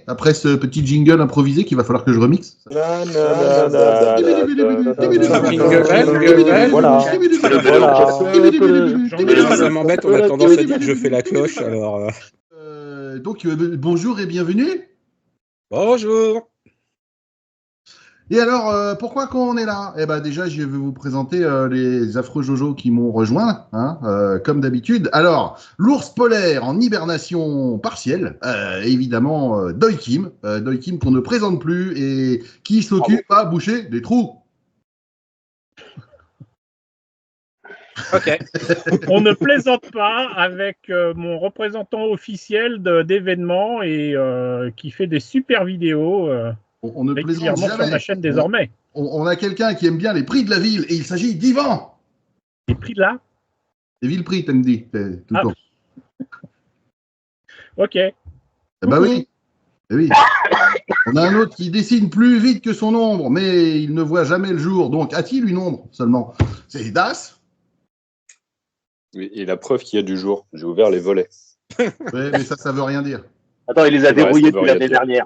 Après ce petit jingle improvisé qu'il va falloir que je remixe. Voilà. Ça m'embête, on a tendance à dire que je fais la cloche, alors... Donc, bonjour et bienvenue. Bonjour. Et alors, pourquoi qu'on est là? Eh ben déjà, je vais vous présenter les affreux Jojo qui m'ont rejoint, comme d'habitude. Alors, l'ours polaire en hibernation partielle, évidemment, Doi Kim qu'on ne présente plus et qui s'occupe à boucher des trous. Ok. On ne plaisante pas avec mon représentant officiel d'événements et qui fait des super vidéos On ne plaisante régulièrement jamais. sur ma chaîne désormais. On a quelqu'un qui aime bien les prix de la ville et il s'agit d'Yvan. Les prix de là? Les villes prix, t'as me dit, tout le temps. Ok. Bah oui. Eh oui. On a un autre qui dessine plus vite que son ombre, mais il ne voit jamais le jour. Donc, a-t-il une ombre seulement? C'est Das. Oui, et la preuve qu'il y a du jour, j'ai ouvert les volets. Ouais, mais ça veut rien dire. Attends, il les a dérouillés depuis l'année dernière.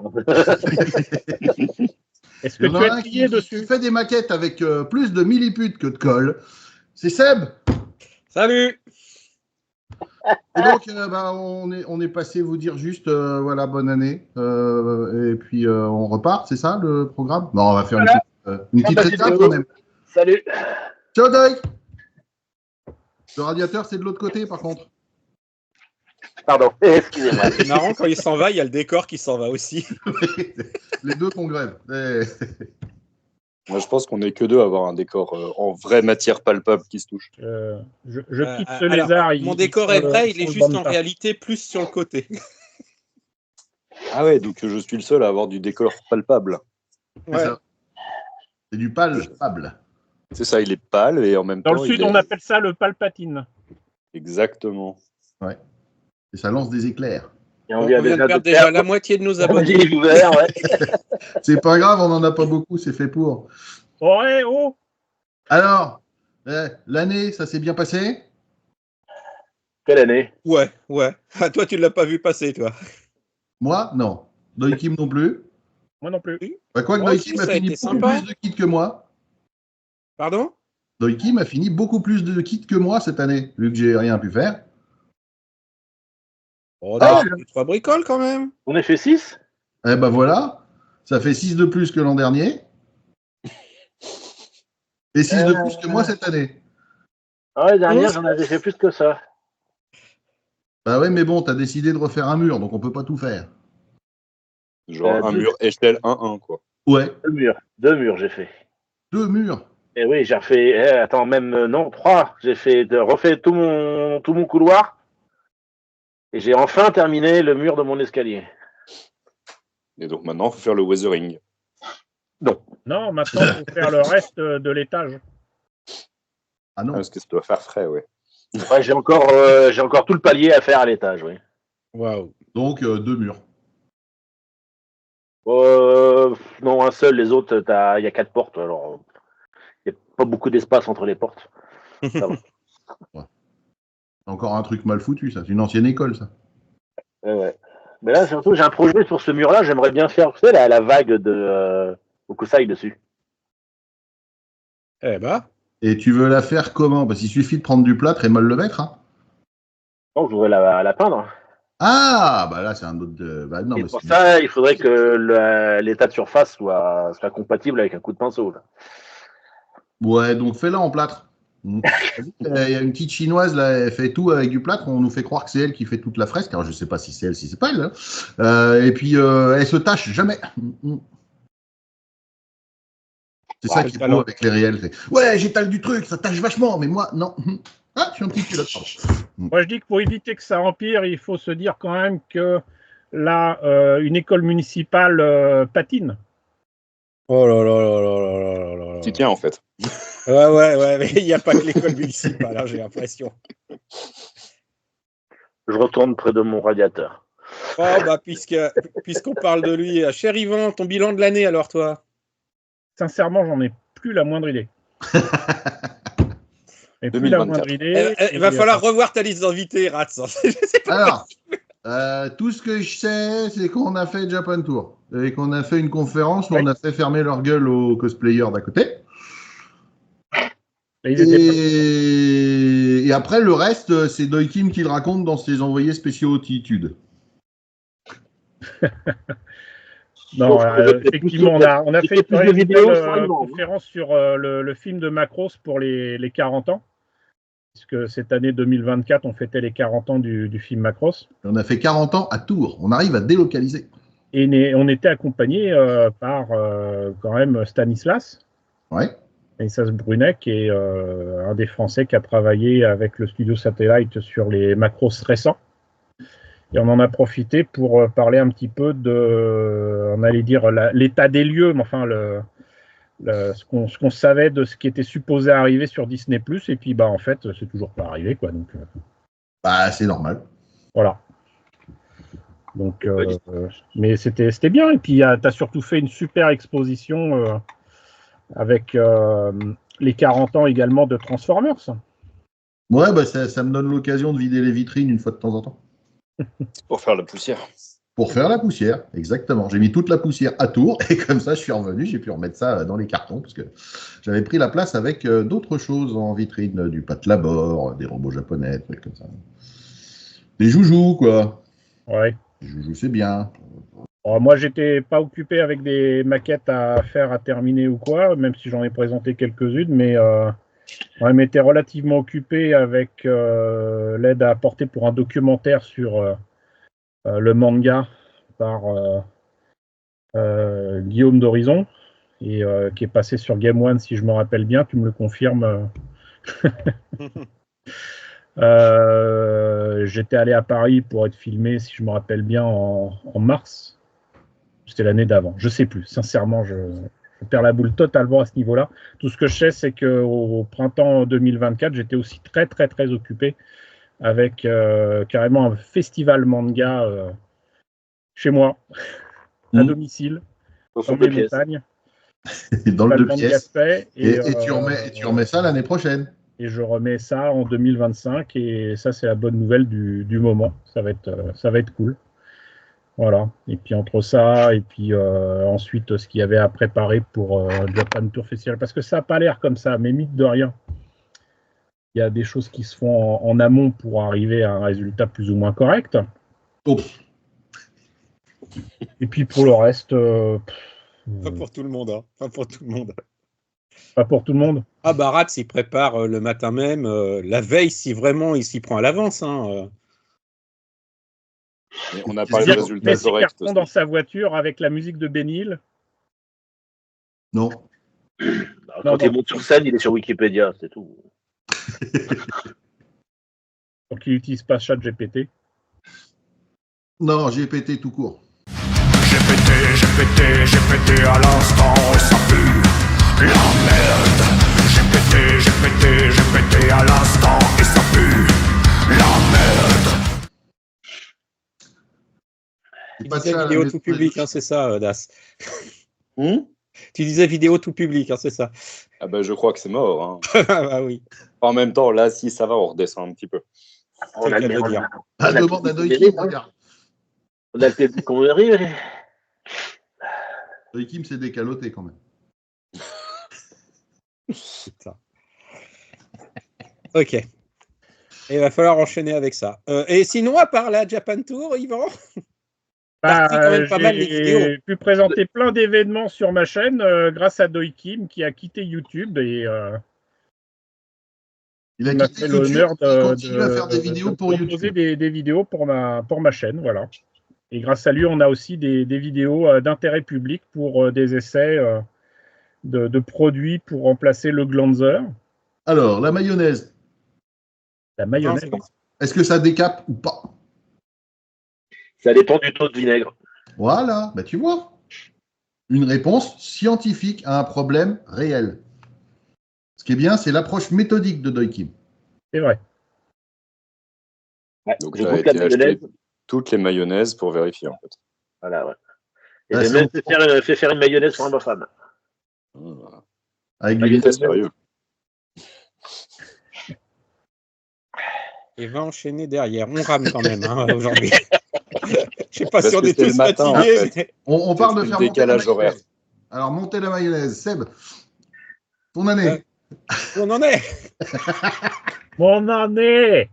Est-ce que tu as trié dessus? Qui fait des maquettes avec plus de milliputes que de colle. C'est Seb. Salut. Et donc, on est passé vous dire juste, voilà, bonne année. Et puis, on repart, c'est ça le programme? Non, on va faire une petite récap quand même. Salut. Ciao, Doy. Le radiateur, c'est de l'autre côté, par contre. Pardon, excusez-moi. C'est marrant, quand il s'en va, il y a le décor qui s'en va aussi. Les deux font grève. Moi, je pense qu'on n'est que deux à avoir un décor en vraie matière palpable qui se touche. Je quitte ce lézard. Mon décor est vrai, il est juste en réalité plus sur le côté. Ah ouais, donc je suis le seul à avoir du décor palpable. Ouais. C'est du palpable. C'est ça, il est pâle et en même temps... Dans le sud, on appelle ça le palpatine. Exactement. Ouais. Et ça lance des éclairs. Et On vient de perdre déjà la moitié de nos abonnés. C'est pas grave, on n'en a pas beaucoup, c'est fait pour. Ouais, oh. Alors, l'année, ça s'est bien passé? Quelle année? Ouais. Ah, toi, tu ne l'as pas vu passer, toi. Moi, non. Doi Kim non plus. Moi non plus. Bah, quoi que Doi Kim a fini beaucoup plus de kits que moi. Pardon? Doi Kim a fini beaucoup plus de kits que moi cette année, vu que j'ai rien pu faire. On a fait 3 bricoles quand même. On a fait 6? Eh ben voilà, ça fait 6 de plus que l'an dernier. Et 6 de plus que moi cette année. Ah ouais, dernière, j'en avais fait plus que ça. Bah ouais, mais bon, t'as décidé de refaire un mur, donc on peut pas tout faire. Genre un mur échelle 1-1, quoi. Ouais. 2 murs, j'ai fait. 2 murs. Et oui, j'ai refait. Attends, même non, 3. J'ai refait tout mon couloir. Et j'ai enfin terminé le mur de mon escalier. Et donc maintenant, il faut faire le weathering. Non, maintenant, il faut faire le reste de l'étage. Ah non. Parce que ça doit faire frais, ouais. Ouais, j'ai encore tout le palier à faire à l'étage, oui. Waouh. Donc 2 murs. Non, un seul, les autres, il y a 4 portes, alors il n'y a pas beaucoup d'espace entre les portes. Ça va. Ouais. Encore un truc mal foutu, ça. C'est une ancienne école, ça. Ouais. Mais là, surtout, j'ai un projet sur ce mur-là. J'aimerais bien faire, tu sais, la vague de Okusai dessus. Eh ben. Et tu veux la faire comment? Parce qu'il suffit de prendre du plâtre et mal le mettre, hein. Non, je voudrais la peindre. Ah, bah là, c'est un autre... Bah, non, Et mais pour ça, il faudrait que l'état de surface soit compatible avec un coup de pinceau. Là. Ouais, donc fais-la en plâtre. Il y a une petite chinoise, là, elle fait tout avec du plâtre. On nous fait croire que c'est elle qui fait toute la fresque. Alors, je sais pas si c'est elle, si c'est pas elle. Hein. Et puis, elle se tâche jamais. C'est ça qui est beau avec les réels. Ouais, j'étale du truc, ça tâche vachement, mais moi, non. Ah, je suis un petit culotte. Moi, je dis que pour éviter que ça empire, il faut se dire quand même que là, une école municipale patine. Oh là là là là là là là là. Tu tiens, en fait. Ouais, mais il n'y a pas que l'école municipale, hein, j'ai l'impression. Je retourne près de mon radiateur. Oh, bah, puisqu'on parle de lui, cher Yvan, ton bilan de l'année, alors, toi? Sincèrement, j'en ai plus la moindre idée. Et plus la moindre idée. Il va falloir revoir ta liste d'invités, Rats. Alors, Tout ce que je sais, c'est qu'on a fait Japan Tour et qu'on a fait une conférence où on a fait fermer leur gueule aux cosplayers d'à côté. Et après, le reste, c'est Doikim qui le raconte dans ses envoyés spéciaux Attitude. Non, effectivement, on a fait une conférence sur le film de Macross pour les 40 ans. Puisque cette année 2024, on fêtait les 40 ans du film Macross. On a fait 40 ans à Tours. On arrive à délocaliser. Et on était accompagné par quand même Stanislas. Ouais. Stanislas Brunet, qui est un des Français qui a travaillé avec le studio Satellite sur les Macross récents. Et on en a profité pour parler un petit peu on allait dire, l'état des lieux, mais enfin, ce qu'on savait de ce qui était supposé arriver sur Disney+, et puis en fait c'est toujours pas arrivé, quoi. Donc c'est normal. Voilà. Donc mais c'était bien, et puis t'as surtout fait une super exposition avec les 40 ans également de Transformers. Ouais, ça me donne l'occasion de vider les vitrines une fois de temps en temps. Pour faire la poussière. Pour faire la poussière, exactement. J'ai mis toute la poussière à Tours et comme ça, je suis revenu. J'ai pu remettre ça dans les cartons parce que j'avais pris la place avec d'autres choses en vitrine, du pâte Labor, des robots japonais, trucs comme ça. Des joujoux, quoi. Ouais. Les joujoux, c'est bien. Alors, moi, j'étais pas occupé avec des maquettes à faire, à terminer ou quoi, même si j'en ai présenté quelques-unes, mais on m'était relativement occupé avec l'aide à apporter pour un documentaire sur le manga par Guillaume d'Horizon, et qui est passé sur Game One, si je me rappelle bien, tu me le confirmes. J'étais allé à Paris pour être filmé, si je me rappelle bien, en mars. C'était l'année d'avant, je sais plus. Sincèrement, je perds la boule totalement à ce niveau-là. Tout ce que je sais, c'est qu'au printemps 2024, j'étais aussi très, très, très occupé avec carrément un festival manga chez moi, à domicile, dans les montagnes. Dans le 2 pièces. Et tu remets ça l'année prochaine. Et je remets ça en 2025, et ça, c'est la bonne nouvelle du moment. Ça va être cool. Voilà. Et puis entre ça et puis ensuite ce qu'il y avait à préparer pour Japan Tour Festival, parce que ça n'a pas l'air comme ça, mais mine de rien, il y a des choses qui se font en amont pour arriver à un résultat plus ou moins correct. Et puis pour le reste, pas pour tout le monde, hein. Pas pour tout le monde. Pas pour tout le monde. Ah bah Rats, il prépare le matin même, la veille, si vraiment il s'y prend à l'avance. Hein. On n'a pas eu de résultat correct. Il dans sa voiture avec la musique de Benil. Non. Quand il monte sur scène, il est sur Wikipédia, c'est tout. Donc il n'utilise pas ChatGPT. Non, GPT tout court. GPT à l'instant, et ça pue la merde. GPT à l'instant, et ça pue la merde. Tu disais vidéo tout public, hein, c'est ça, Das. Tu disais vidéo tout public, hein, c'est ça. Ah bah je crois que c'est mort. Hein. Ah oui. En même temps, là, si ça va, on redescend un petit peu. On a le demande à Doikim, regarde. On a le technique qu'on arrive. Doikim s'est décaloté quand même. Putain. Ok. Il va falloir enchaîner avec ça. Et sinon, à part la Japan Tour, Yvan, j'ai pu présenter plein d'événements sur ma chaîne grâce à Doikim qui a quitté YouTube et il m'a fait l'honneur de faire des vidéos pour proposer des vidéos pour ma chaîne, voilà. Et grâce à lui, on a aussi des vidéos d'intérêt public pour des essais de produits pour remplacer le Glanzer. Alors, la mayonnaise. La mayonnaise. Est-ce que ça décape ou pas? Ça dépend du taux de vinaigre. Voilà, bah tu vois. Une réponse scientifique à un problème réel. Ce qui est bien, c'est l'approche méthodique de Doikim. C'est vrai. Ouais, donc j'ai été acheter toutes les mayonnaises pour vérifier en fait. Voilà, ouais. Et j'ai même fait faire une mayonnaise pour ma femme. Avec du sérieux. Et va enchaîner derrière. On rame quand même hein, aujourd'hui. Je sais pas Parce si on que est c'était tous le matin, fatigués. en fait. Mais... On parle de C'est le faire monter la décalage horaire. mayonnaise. Alors, monter la mayonnaise. Seb, ton année. Où on en est? Mon année.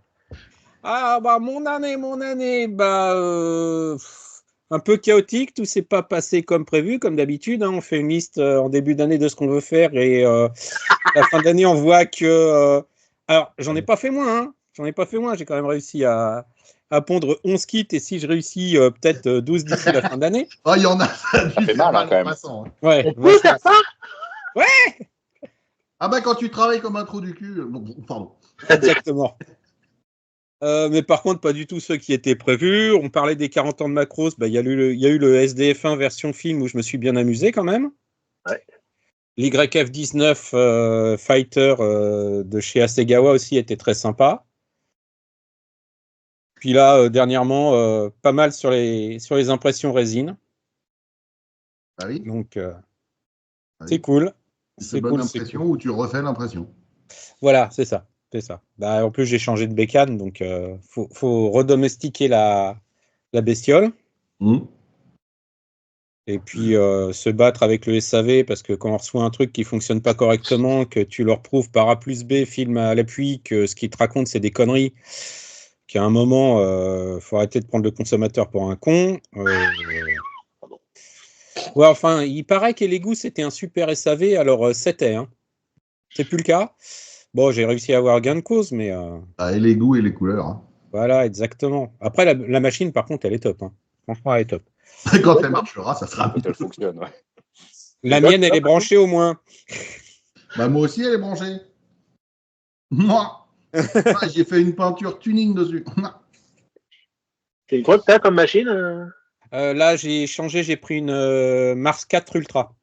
Ah, bah, mon année, bah, un peu chaotique, tout s'est pas passé comme prévu, comme d'habitude, hein. On fait une liste en début d'année de ce qu'on veut faire et la fin d'année, on voit que. Alors, j'en ai pas fait moins, hein. J'ai quand même réussi à pondre 11 kits et si je réussis peut-être 12 d'ici la fin d'année. Oh, il y en a, ça a dû fait faire mal, hein, quand en même. passant, hein. Ouais, On peut faire ça? Ah bah quand tu travailles comme un trou du cul. Bon, pardon. exactement. Mais par contre, pas du tout ceux qui étaient prévus. On parlait des 40 ans de Macros. Bah, il y a eu le SDF1 version film où je me suis bien amusé quand même. Ouais. L'YF19 Fighter de chez Asegawa aussi était très sympa. Puis là, dernièrement, pas mal sur les impressions résine. Ah oui. Donc, Ah oui. c'est cool. C'est bonne impression ou tu refais l'impression. Voilà, c'est ça. Bah, en plus, j'ai changé de bécane, donc faut redomestiquer la bestiole. Et puis se battre avec le SAV, parce que quand on reçoit un truc qui fonctionne pas correctement, que tu leur prouves par A plus B, film à l'appui, que ce qu'ils te racontent, c'est des conneries, qu'à un moment, faut arrêter de prendre le consommateur pour un con. Ouais, enfin, il paraît qu'Elegoo, c'était un super SAV, alors c'était, hein. C'est plus le cas. Bon, j'ai réussi à avoir gain de cause, mais... Ah, et les goûts et les couleurs. Hein. Voilà, exactement. Après, la machine, par contre, elle est top. Hein. Franchement, elle est top. Quand elle marchera, ça sera Quand elle fonctionne, ouais. La mienne, elle est branchée au moins. Bah, moi aussi, elle est branchée. Moi, j'ai fait une peinture tuning dessus. C'est quoi que t'as comme machine? Là, j'ai changé, j'ai pris une Mars 4 Ultra.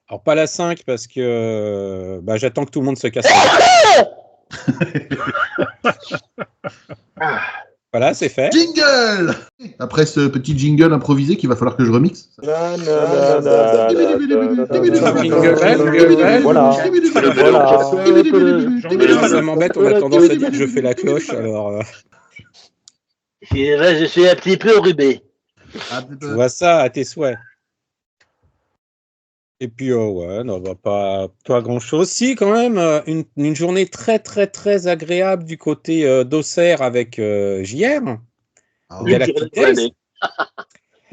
Alors, pas la 5 parce que bah, j'attends que tout le monde se casse. Voilà, c'est fait. Jingle. Après ce petit jingle improvisé qu'il va falloir que je remixe. Voilà. Ça m'embête, on a tendance à dire que je fais la cloche, alors... Je suis un petit peu enrhumé. Tu vois ça à tes souhaits. Et puis, ouais, non, bah, pas grand-chose. Si, quand même, une journée très, très, très agréable du côté d'Auxerre avec JR. Ah, Il y a la petite Days.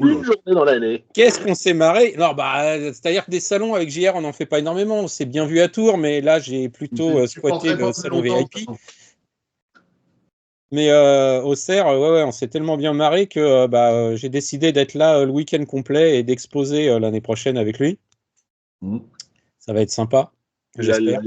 Une journée dans l'année. Qu'est-ce qu'on s'est marré? Non, bah, c'est-à-dire que des salons avec JR, on n'en fait pas énormément. On s'est bien vu à Tours, mais là, j'ai plutôt squatté le salon VIP. Mais Auxerre, ouais, on s'est tellement bien marré que j'ai décidé d'être là le week-end complet et d'exposer l'année prochaine avec lui. Ça va être sympa, j'espère.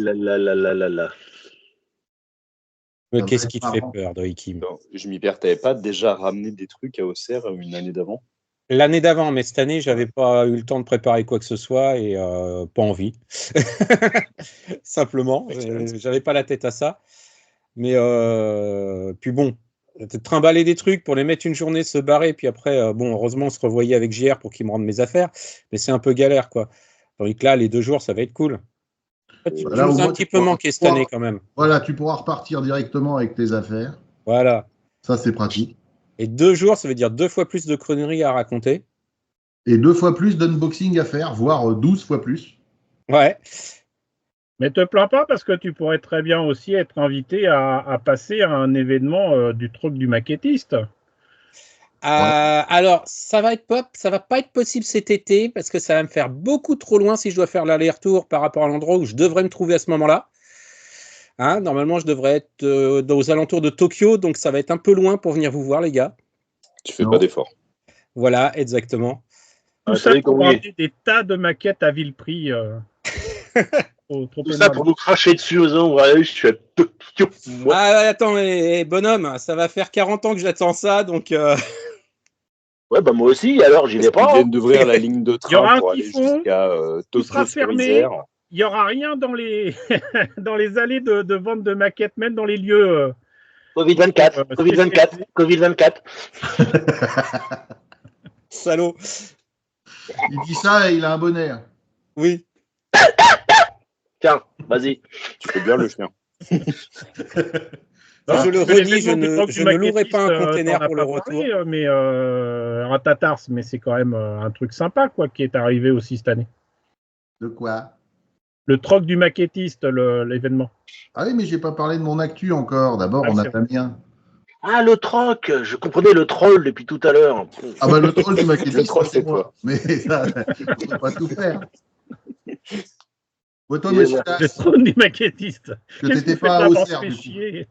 Mais qu'est-ce qui te fait peur, Doikim? Je m'y perds. T'avais pas déjà ramené des trucs à Auxerre une année d'avant? L'année d'avant, mais cette année, j'avais pas eu le temps de préparer quoi que ce soit et pas envie. Simplement, j'avais pas la tête à ça. Mais puis bon, trimballer des trucs pour les mettre une journée, se barrer, puis après, bon, heureusement, on se revoyait avec JR pour qu'il me rende mes affaires, mais c'est un peu galère, quoi. Donc là, les 2 jours, ça va être cool. Tu nous as un petit peu manqué cette année, quand même. Voilà, tu pourras repartir directement avec tes affaires. Voilà. Ça, c'est pratique. Et 2 jours, ça veut dire 2 fois plus de conneries à raconter. Et 2 fois plus d'unboxing à faire, voire 12 fois plus. Ouais. Mais te plains pas parce que tu pourrais très bien aussi être invité à passer à un événement du truc du maquettiste. Alors, ça va pas être possible cet été parce que ça va me faire beaucoup trop loin si je dois faire l'aller-retour par rapport à l'endroit où je devrais me trouver à ce moment-là. Hein, normalement, je devrais être aux alentours de Tokyo, donc ça va être un peu loin pour venir vous voir, les gars. Tu fais pas d'effort. Voilà, exactement. Tout ça pour ramener des tas de maquettes à vil prix. Tout ça pour nous cracher dessus aux gens. Ouais, je suis à Tokyo. Attends, bonhomme, ça va faire 40 ans que j'attends ça, donc... Ouais, bah moi aussi, alors j'y vais pas. Ils viennent d'ouvrir la ligne de train pour aller jusqu'à Tokyo sur Isère. Il n'y aura rien dans les, dans les allées de vente de maquettes, même dans les lieux. Covid-24. Covid-24. Salaud. Il dit ça et il a un bonnet. Oui. Tiens, vas-y. Tu fais bien le chien. Je le Parce que redis, je l'événement du ne, troc je du ne louerai pas un maquettiste, container t'en as pour le pas retour. parlé, mais un tatars, mais c'est quand même un truc sympa quoi qui est arrivé aussi cette année. De quoi? Le troc du maquettiste, l'événement. Ah oui, mais j'ai pas parlé de mon actu encore. D'abord, Ah, on a c'est pas mien. Ah, le troc. Je comprenais le troll depuis tout à l'heure. Ah bah le troll du Le maquettiste, troll, c'est c'est moi. toi. Mais ça, on peut pas tout faire. Ouais, toi, Et monsieur voilà. Le Das, trône du maquettiste. que Qu'est-ce que t'étais vous faites pas à là, bande Auxerre, de du coup. chier.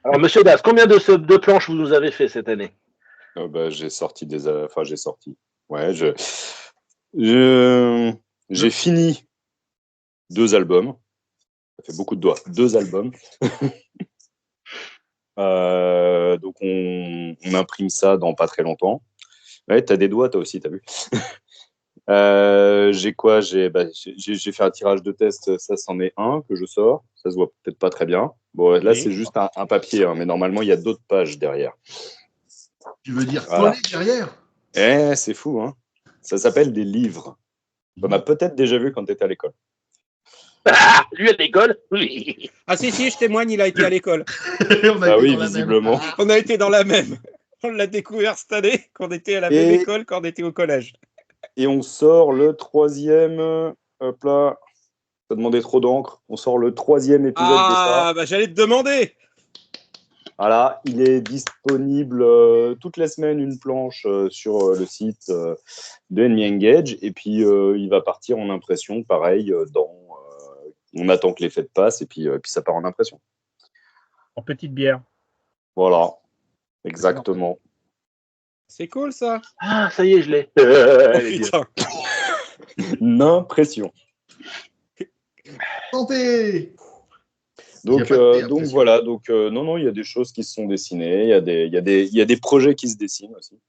Alors, monsieur Das, combien de planches vous nous avez fait cette année? J'ai sorti des. Enfin, j'ai sorti. Ouais, je- j'ai fini 2 albums. Ça fait beaucoup de doigts. 2 albums. Donc, on imprime ça dans pas très longtemps. Ouais, t'as des doigts, toi aussi, t'as vu. J'ai quoi? J'ai fait un tirage de test. Ça, c'en est un que je sors. Ça se voit peut-être pas très bien. Bon, là, Oui. c'est juste un papier, hein, mais normalement, il y a d'autres pages derrière. Tu veux dire Voilà. coller derrière? C'est fou, hein. Ça s'appelle des livres. On a peut-être déjà vu quand tu étais à l'école. Ah, lui à l'école? Oui. Ah si, je témoigne, il a été à l'école. On a Ah été oui, dans la visiblement. même. On a été dans la même. On l'a découvert cette année, qu'on était à la même école quand on était au collège. Et on sort le 3e. Hop là. T'as demandé trop d'encre. On sort le 3e épisode de ça. Ah, bah j'allais te demander. Voilà, il est disponible toutes les semaines, une planche sur le site de Enemy Engage. Et puis, il va partir en impression, pareil, on attend que les fêtes passent et puis ça part en impression. En petite bière. Voilà, exactement. C'est cool ça. Ah, ça y est, je l'ai. Oh, Elle est bien. putain. L'impression. Santé! Donc, Il y a pas de pire, donc c'est sûr. voilà, non, il y a des choses qui se sont dessinées, il y a des projets qui se dessinent aussi.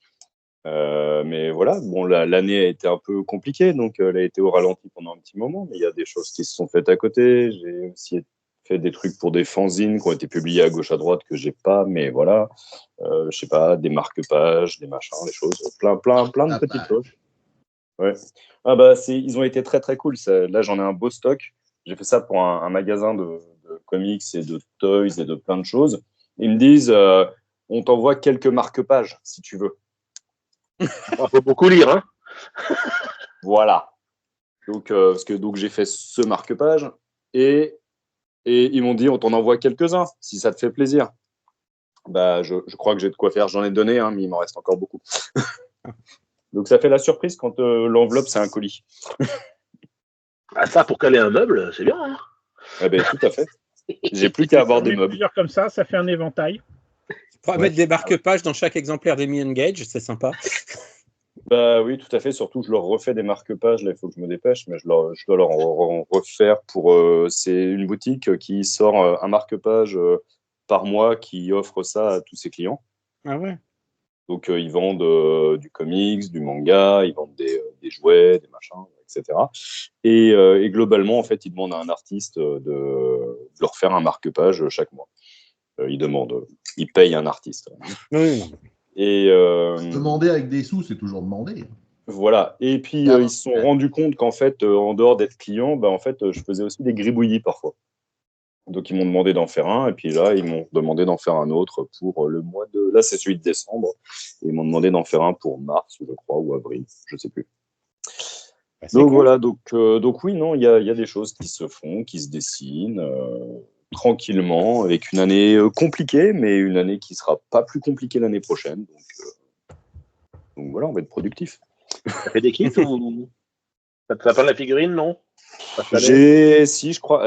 Mais voilà, bon, l'année a été un peu compliquée, donc elle a été au ralenti pendant un petit moment, mais il y a des choses qui se sont faites à côté. J'ai aussi fait des trucs pour des fanzines qui ont été publiés à gauche à droite que j'ai pas, mais voilà, je sais pas, des marque-pages, des machins, des choses, plein de petites choses. Ouais. Ah bah ils ont été très très cool. Là j'en ai un beau stock. J'ai fait ça pour un magasin de comics et de toys et de plein de choses. Ils me disent, on t'envoie quelques marque-pages si tu veux. Il faut beaucoup lire, hein. Voilà. Donc, donc j'ai fait ce marque-page et ils m'ont dit on t'en envoie quelques-uns si ça te fait plaisir. Bah, je crois que j'ai de quoi faire. J'en ai donné, hein, mais il m'en reste encore beaucoup. Donc ça fait la surprise quand l'enveloppe c'est un colis. Ah, ça, pour caler un meuble, c'est bien, hein. Eh ben, tout à fait. J'ai plus qu'à avoir des meubles. Plusieurs comme ça fait un éventail. Tu pourras mettre des marque-pages dans chaque exemplaire d'Enemy Engage, c'est sympa. Bah oui, tout à fait. Surtout, je leur refais des marque-pages. Là, il faut que je me dépêche, mais je dois leur en refaire pour. C'est une boutique qui sort un marque-page par mois qui offre ça à tous ses clients. Ah ouais. Donc, ils vendent du comics, du manga, ils vendent des jouets, des machins, etc. Et globalement, en fait, ils demandent à un artiste de leur faire un marque-page chaque mois. Ils payent un artiste. Oui, non. Et Demander avec des sous, c'est toujours demander. voilà. Et puis, ils se sont rendus compte qu'en fait, en dehors d'être client, bah, en fait, je faisais aussi des gribouillis parfois. Donc, ils m'ont demandé d'en faire un. Et puis là, ils m'ont demandé d'en faire un autre pour le mois de... Là, c'est celui de décembre. Et ils m'ont demandé d'en faire un pour mars, je crois, ou avril. Je sais plus. Bah, Donc, cool. voilà. Donc oui, non, il y a des choses qui se font, qui se dessinent tranquillement, avec une année compliquée, mais une année qui sera pas plus compliquée l'année prochaine. Donc voilà, on va être productif. Ça fait des kits ou ça parle de la figurine, non? Si, je crois.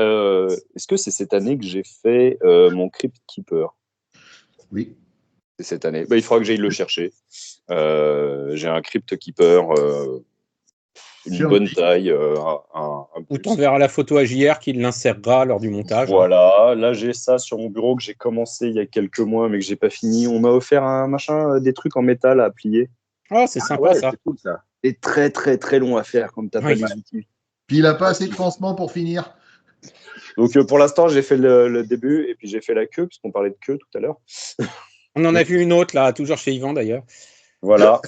Est-ce que c'est cette année que j'ai fait mon Crypt Keeper? Oui. C'est cette année. Bah, il faudra que j'aille le chercher. J'ai un Crypt Keeper, une bonne taille. Ou t'enverras la photo à JR qui l'insérera lors du montage. Voilà, là j'ai ça sur mon bureau que j'ai commencé il y a quelques mois, mais que j'ai pas fini. On m'a offert un machin, des trucs en métal à plier. Ah, c'est sympa ouais, ça. c'est cool ça. C'est très très très long à faire quand t'as pas les outils. Puis il n'a pas assez de pansement pour finir. Donc pour l'instant, j'ai fait le début et puis j'ai fait la queue, puisqu'on parlait de queue tout à l'heure. On en a vu une autre là, toujours chez Yvan d'ailleurs. Voilà.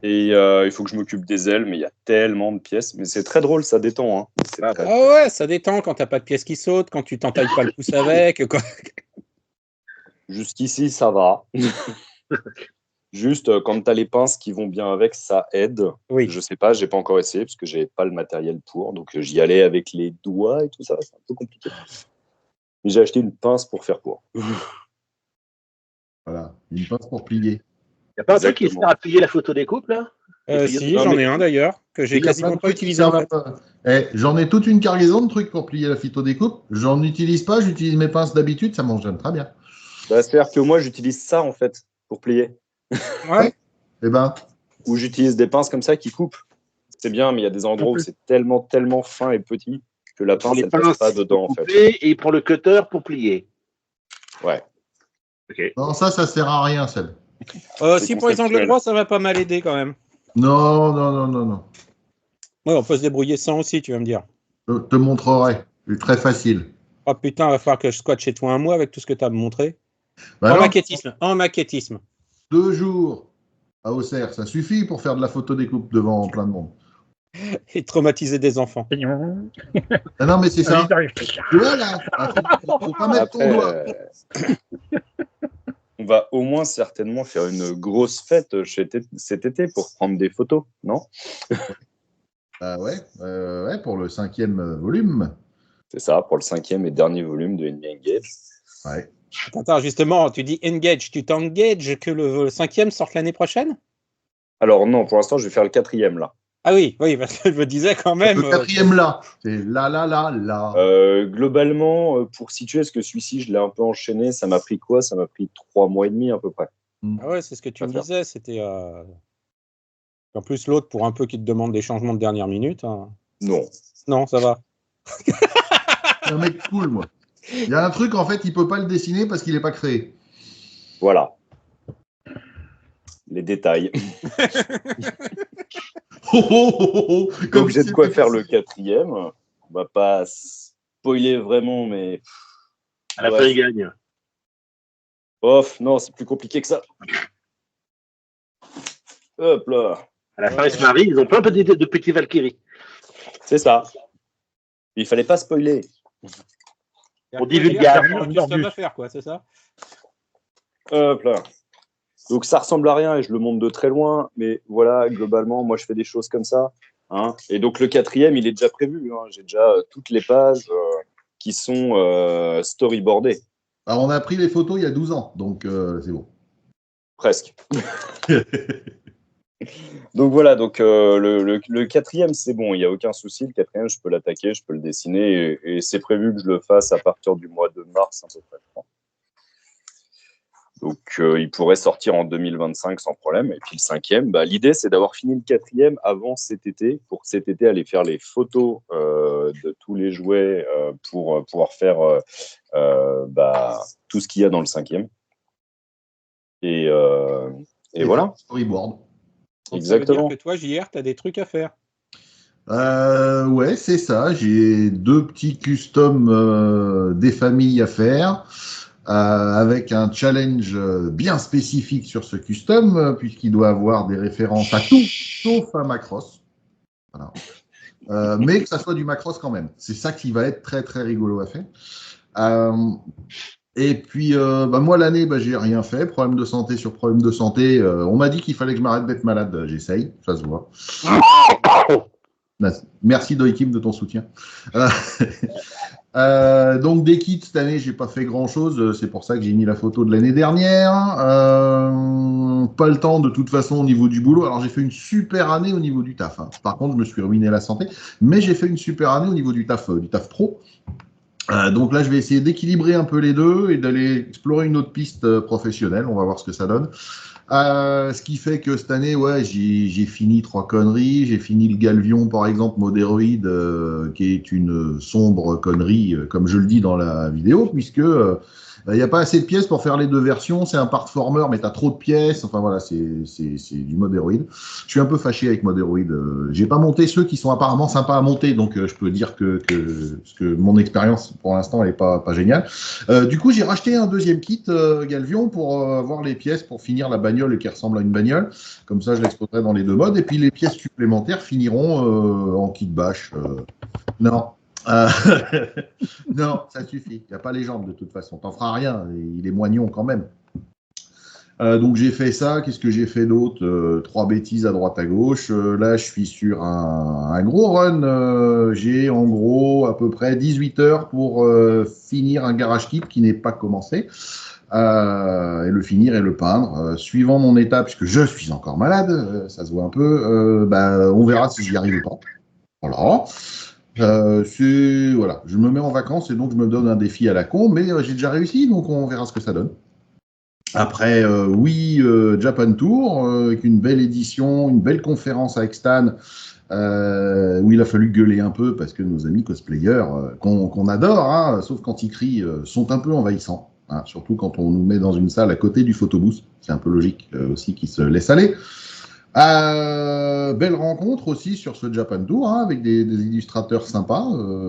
Et il faut que je m'occupe des ailes, mais il y a tellement de pièces. Mais c'est très drôle, ça détend. Hein. C'est Ah, très- Ah ouais, ça détend quand t'as pas de pièces qui sautent, quand tu t'entailles pas le pouce avec. Jusqu'ici, ça va. Juste, quand tu as les pinces qui vont bien avec, ça aide. Oui. Je sais pas, j'ai pas encore essayé parce que j'ai pas le matériel pour. Donc, j'y allais avec les doigts et tout ça. C'est un peu compliqué. Mais j'ai acheté une pince pour faire pour. Voilà, une pince pour plier. Il n'y a pas un truc qui Exactement. sert à plier la photo des couples, là? Si, Non, j'en mais- ai un d'ailleurs, que j'ai Il y a quasiment plein de pas trucs qui utilisé en servent à fait. pas. J'en ai toute une cargaison de trucs pour plier la phytodécoupe. J'en utilise pas, j'utilise mes pinces d'habitude, ça mange très bien. Bah, c'est-à-dire que moi, j'utilise ça, en fait, pour plier. Ouais. Eh ben, Ou j'utilise des pinces comme ça qui coupent. C'est bien, mais il y a des endroits où c'est tellement, tellement fin et petit que la pince, Les elle passe pinces pas dedans, en pour fait. couper et il prend le cutter pour plier. Ouais. Ok. non, ça sert à rien, Seb. C'est Si pour les angles conceptuel. droits, ça va pas mal aider quand même. Non, non, non, non, non. Ouais, on peut se débrouiller sans aussi, tu vas me dire. Je te montrerai. C'est très facile. Oh putain, va falloir que je squatte chez toi un mois avec tout ce que tu as à me montrer. Bah En non, maquettisme, en maquettisme. 2 jours à Auxerre, ça suffit pour faire de la photo-découpe devant plein de monde. Et traumatiser des enfants. Ah non, mais c'est ça. Allez, Tu vois là, faut pas mettre ton Après, doigt. on va au moins certainement faire une grosse fête cet été pour prendre des photos, non? Ah ouais, ouais, pour le 5e volume. C'est ça, pour le 5e et dernier volume de Enemy Engage. Ouais. Attends, justement, tu dis engage, tu t'engages que le 5e sorte l'année prochaine? Alors non, pour l'instant, je vais faire le 4e là. Ah oui, parce que je me disais quand même. Le 4e là, c'est là. Globalement, pour situer, parce que celui-ci, je l'ai un peu enchaîné, ça m'a pris quoi? Ça m'a pris 3 mois et demi à peu près. Ah ouais, c'est ce que tu Pas me faire. disais. C'était. En plus, l'autre, pour un peu qui te demande des changements de dernière minute. Hein. Non. Non, ça va. C'est un mec cool, moi. Il y a un truc, en fait, il peut pas le dessiner parce qu'il n'est pas créé. Voilà. Les détails. Donc j'ai de quoi faire le 4e. On va pas spoiler vraiment, mais À la Ouais. fin, il gagne. off, non, c'est plus compliqué que ça. Hop là, À la fin, ils se marient, ils ont plein de petits Valkyries. c'est ça. Il fallait pas spoiler. On divulgare. Ça va faire, quoi, c'est ça? Hop là. Donc ça ressemble à rien et je le montre de très loin, mais voilà, globalement, moi je fais des choses comme ça. Hein. Et donc le 4e, il est déjà prévu. Hein. J'ai déjà toutes les pages qui sont storyboardées, Alors, on a pris les photos il y a 12 ans, donc c'est bon. presque. Donc voilà, donc le 4e, c'est bon, il n'y a aucun souci. Le 4e, je peux l'attaquer, je peux le dessiner et c'est prévu que je le fasse à partir du mois de mars à peu près. Donc il pourrait sortir en 2025 sans problème. Et puis le 5e, bah, l'idée c'est d'avoir fini le 4e avant cet été, pour cet été aller faire les photos de tous les jouets pour pouvoir faire tout ce qu'il y a dans le 5e. Et voilà. Storyboard. Donc, ça veut Exactement. dire que toi, JR, tu as des trucs à faire. Ouais, c'est ça. J'ai 2 petits customs des familles à faire, avec un challenge bien spécifique sur ce custom, puisqu'il doit avoir des références à tout, sauf à Macross. Voilà. Mais que ça soit du Macross quand même. C'est ça qui va être très très rigolo à faire. Et puis, moi, l'année, j'ai rien fait. Problème de santé sur problème de santé. On m'a dit qu'il fallait que je m'arrête d'être malade. J'essaye, ça se voit. Merci Doikim de ton soutien. Donc des kits cette année, j'ai pas fait grand chose. C'est pour ça que j'ai mis la photo de l'année dernière. Pas le temps de toute façon au niveau du boulot. Alors j'ai fait une super année au niveau du taf. Hein. Par contre, je me suis ruiné la santé, mais j'ai fait une super année au niveau du taf pro. Donc là, je vais essayer d'équilibrer un peu les deux et d'aller explorer une autre piste professionnelle. On va voir ce que ça donne. Ce qui fait que cette année, ouais, j'ai fini 3 conneries. J'ai fini le Galvion, par exemple, Modéroïde, qui est une sombre connerie, comme je le dis dans la vidéo, puisque Il n'y a pas assez de pièces pour faire les deux versions. C'est un platformer, mais tu as trop de pièces. Enfin voilà, c'est du mode héroïde. Je suis un peu fâché avec mode héroïde. J'ai pas monté ceux qui sont apparemment sympas à monter, donc je peux dire que mon expérience pour l'instant elle est pas géniale. Du coup, j'ai racheté un deuxième kit Galvion pour avoir les pièces pour finir la bagnole et qui ressemble à une bagnole. Comme ça, je l'exploiterai dans les deux modes. Et puis les pièces supplémentaires finiront en kit bash. Non. Non, ça suffit. Il n'y a pas les jambes de toute façon. T'en feras rien. Il est moignon quand même. Donc j'ai fait ça. Qu'est-ce que j'ai fait d'autre 3 bêtises à droite à gauche. Là, je suis sur un gros run. J'ai en gros à peu près 18 heures pour finir un garage kit qui n'est pas commencé. Et le finir et le peindre. Suivant mon état, puisque je suis encore malade, ça se voit un peu, on verra si j'y arrive ou pas. Voilà. Voilà, je me mets en vacances et donc je me donne un défi à la con, mais j'ai déjà réussi, donc on verra ce que ça donne. Après, Japan Tour, avec une belle édition, une belle conférence avec Stan, où il a fallu gueuler un peu parce que nos amis cosplayers, qu'on adore, hein, sauf quand ils crient, sont un peu envahissants. Hein, surtout quand on nous met dans une salle à côté du photobooth, c'est un peu logique aussi qu'ils se laissent aller. Belle rencontre aussi sur ce Japan Tour, hein, avec des illustrateurs sympas,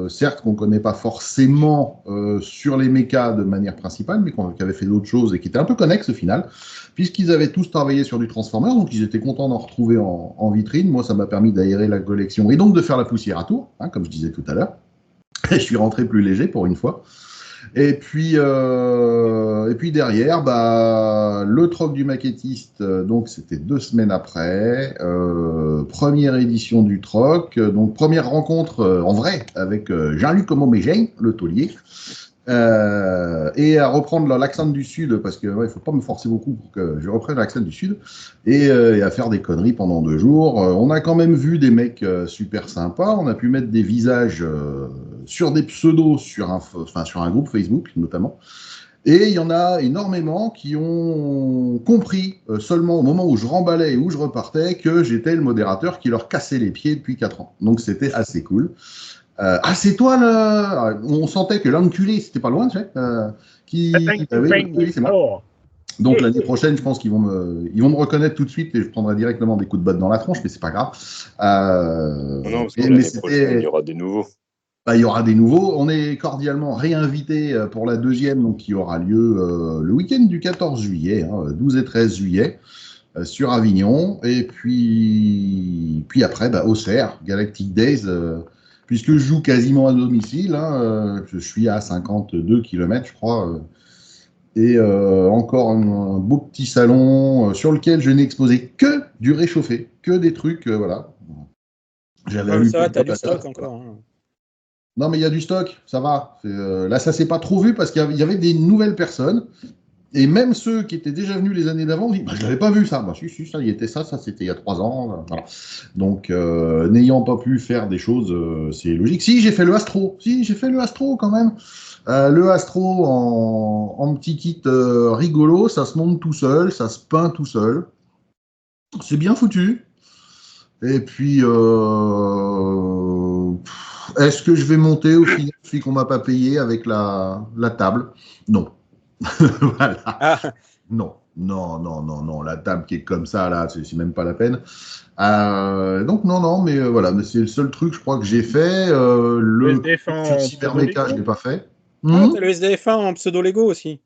certes qu'on ne connaît pas forcément sur les mechas de manière principale, mais qui avaient fait d'autres choses et qui étaient un peu connexes au final, puisqu'ils avaient tous travaillé sur du Transformers, donc ils étaient contents d'en retrouver en vitrine. Moi, ça m'a permis d'aérer la collection et donc de faire la poussière à Tours, hein, comme je disais tout à l'heure. Et je suis rentré plus léger pour une fois. Et puis derrière, le troc du maquettiste, donc c'était 2 semaines après, première édition du troc, donc première rencontre en vrai avec Jean-Luc Omomégène, le taulier, et à reprendre l'accent du Sud, parce qu'il ne faut pas me forcer beaucoup pour que je reprenne l'accent du Sud, et à faire des conneries pendant 2 jours. On a quand même vu des mecs super sympas, on a pu mettre des visages sur des pseudos sur un groupe Facebook notamment, et il y en a énormément qui ont compris seulement au moment où je remballais et où je repartais que j'étais le modérateur qui leur cassait les pieds depuis 4 ans. Donc c'était assez cool. C'est toi le... On sentait que l'enculé, c'était pas loin, tu sais, oui, c'est moi. Donc l'année prochaine, je pense qu'ils vont me reconnaître tout de suite et je prendrai directement des coups de botte dans la tronche, mais c'est pas grave. Non, parce que l'année prochaine, il y aura des nouveaux. Il y aura des nouveaux. On est cordialement réinvités pour la 2e, donc qui aura lieu le week-end du 14 juillet, 12 et 13 juillet, sur Avignon. Et puis après, Auxerre, Galactic Days, puisque je joue quasiment à domicile. Je suis à 52 km, je crois. Et encore un beau petit salon sur lequel je n'ai exposé que du réchauffé, que des trucs, voilà. J'avais ça, t'as du stock encore. Hein. Non, mais il y a du stock, ça va. Là, ça s'est pas trop vu parce qu'il y avait des nouvelles personnes. Et même ceux qui étaient déjà venus les années d'avant, je ne l'avais pas vu ça. Si, ça y était ça c'était il y a 3 ans. Voilà. Donc, n'ayant pas pu faire des choses, c'est logique. Si, j'ai fait le Astro. Si, j'ai fait le Astro quand même. Le Astro en petit kit rigolo, ça se monte tout seul, ça se peint tout seul. C'est bien foutu. Et puis, est-ce que je vais monter au final celui qu'on m'a pas payé avec la table? Non. Voilà. Ah. Non. La table qui est comme ça, là, c'est même pas la peine. Donc, non, mais voilà. Mais c'est le seul truc, je crois, que j'ai fait. Le Super Mecha, je l'ai pas fait. T'as le SDF1 en pseudo Lego aussi.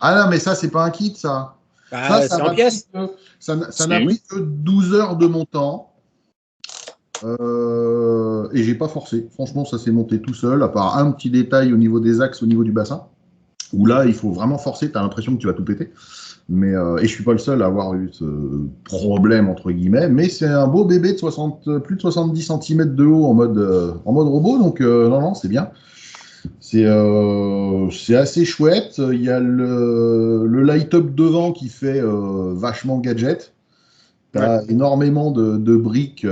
Ah non, mais ça, c'est pas un kit, ça. Ça c'est en pièces. Ça n'a pris que 12 heures de mon temps. Et j'ai pas forcé. Franchement, ça s'est monté tout seul, à part un petit détail au niveau des axes, au niveau du bassin, où là, il faut vraiment forcer. Tu as l'impression que tu vas tout péter. Mais, et je suis pas le seul à avoir eu ce problème, entre guillemets. Mais c'est un beau bébé de plus de 70 cm de haut en mode robot. Donc, non, c'est bien. C'est assez chouette. Il y a le light-up devant qui fait vachement gadget. Tu as énormément de briques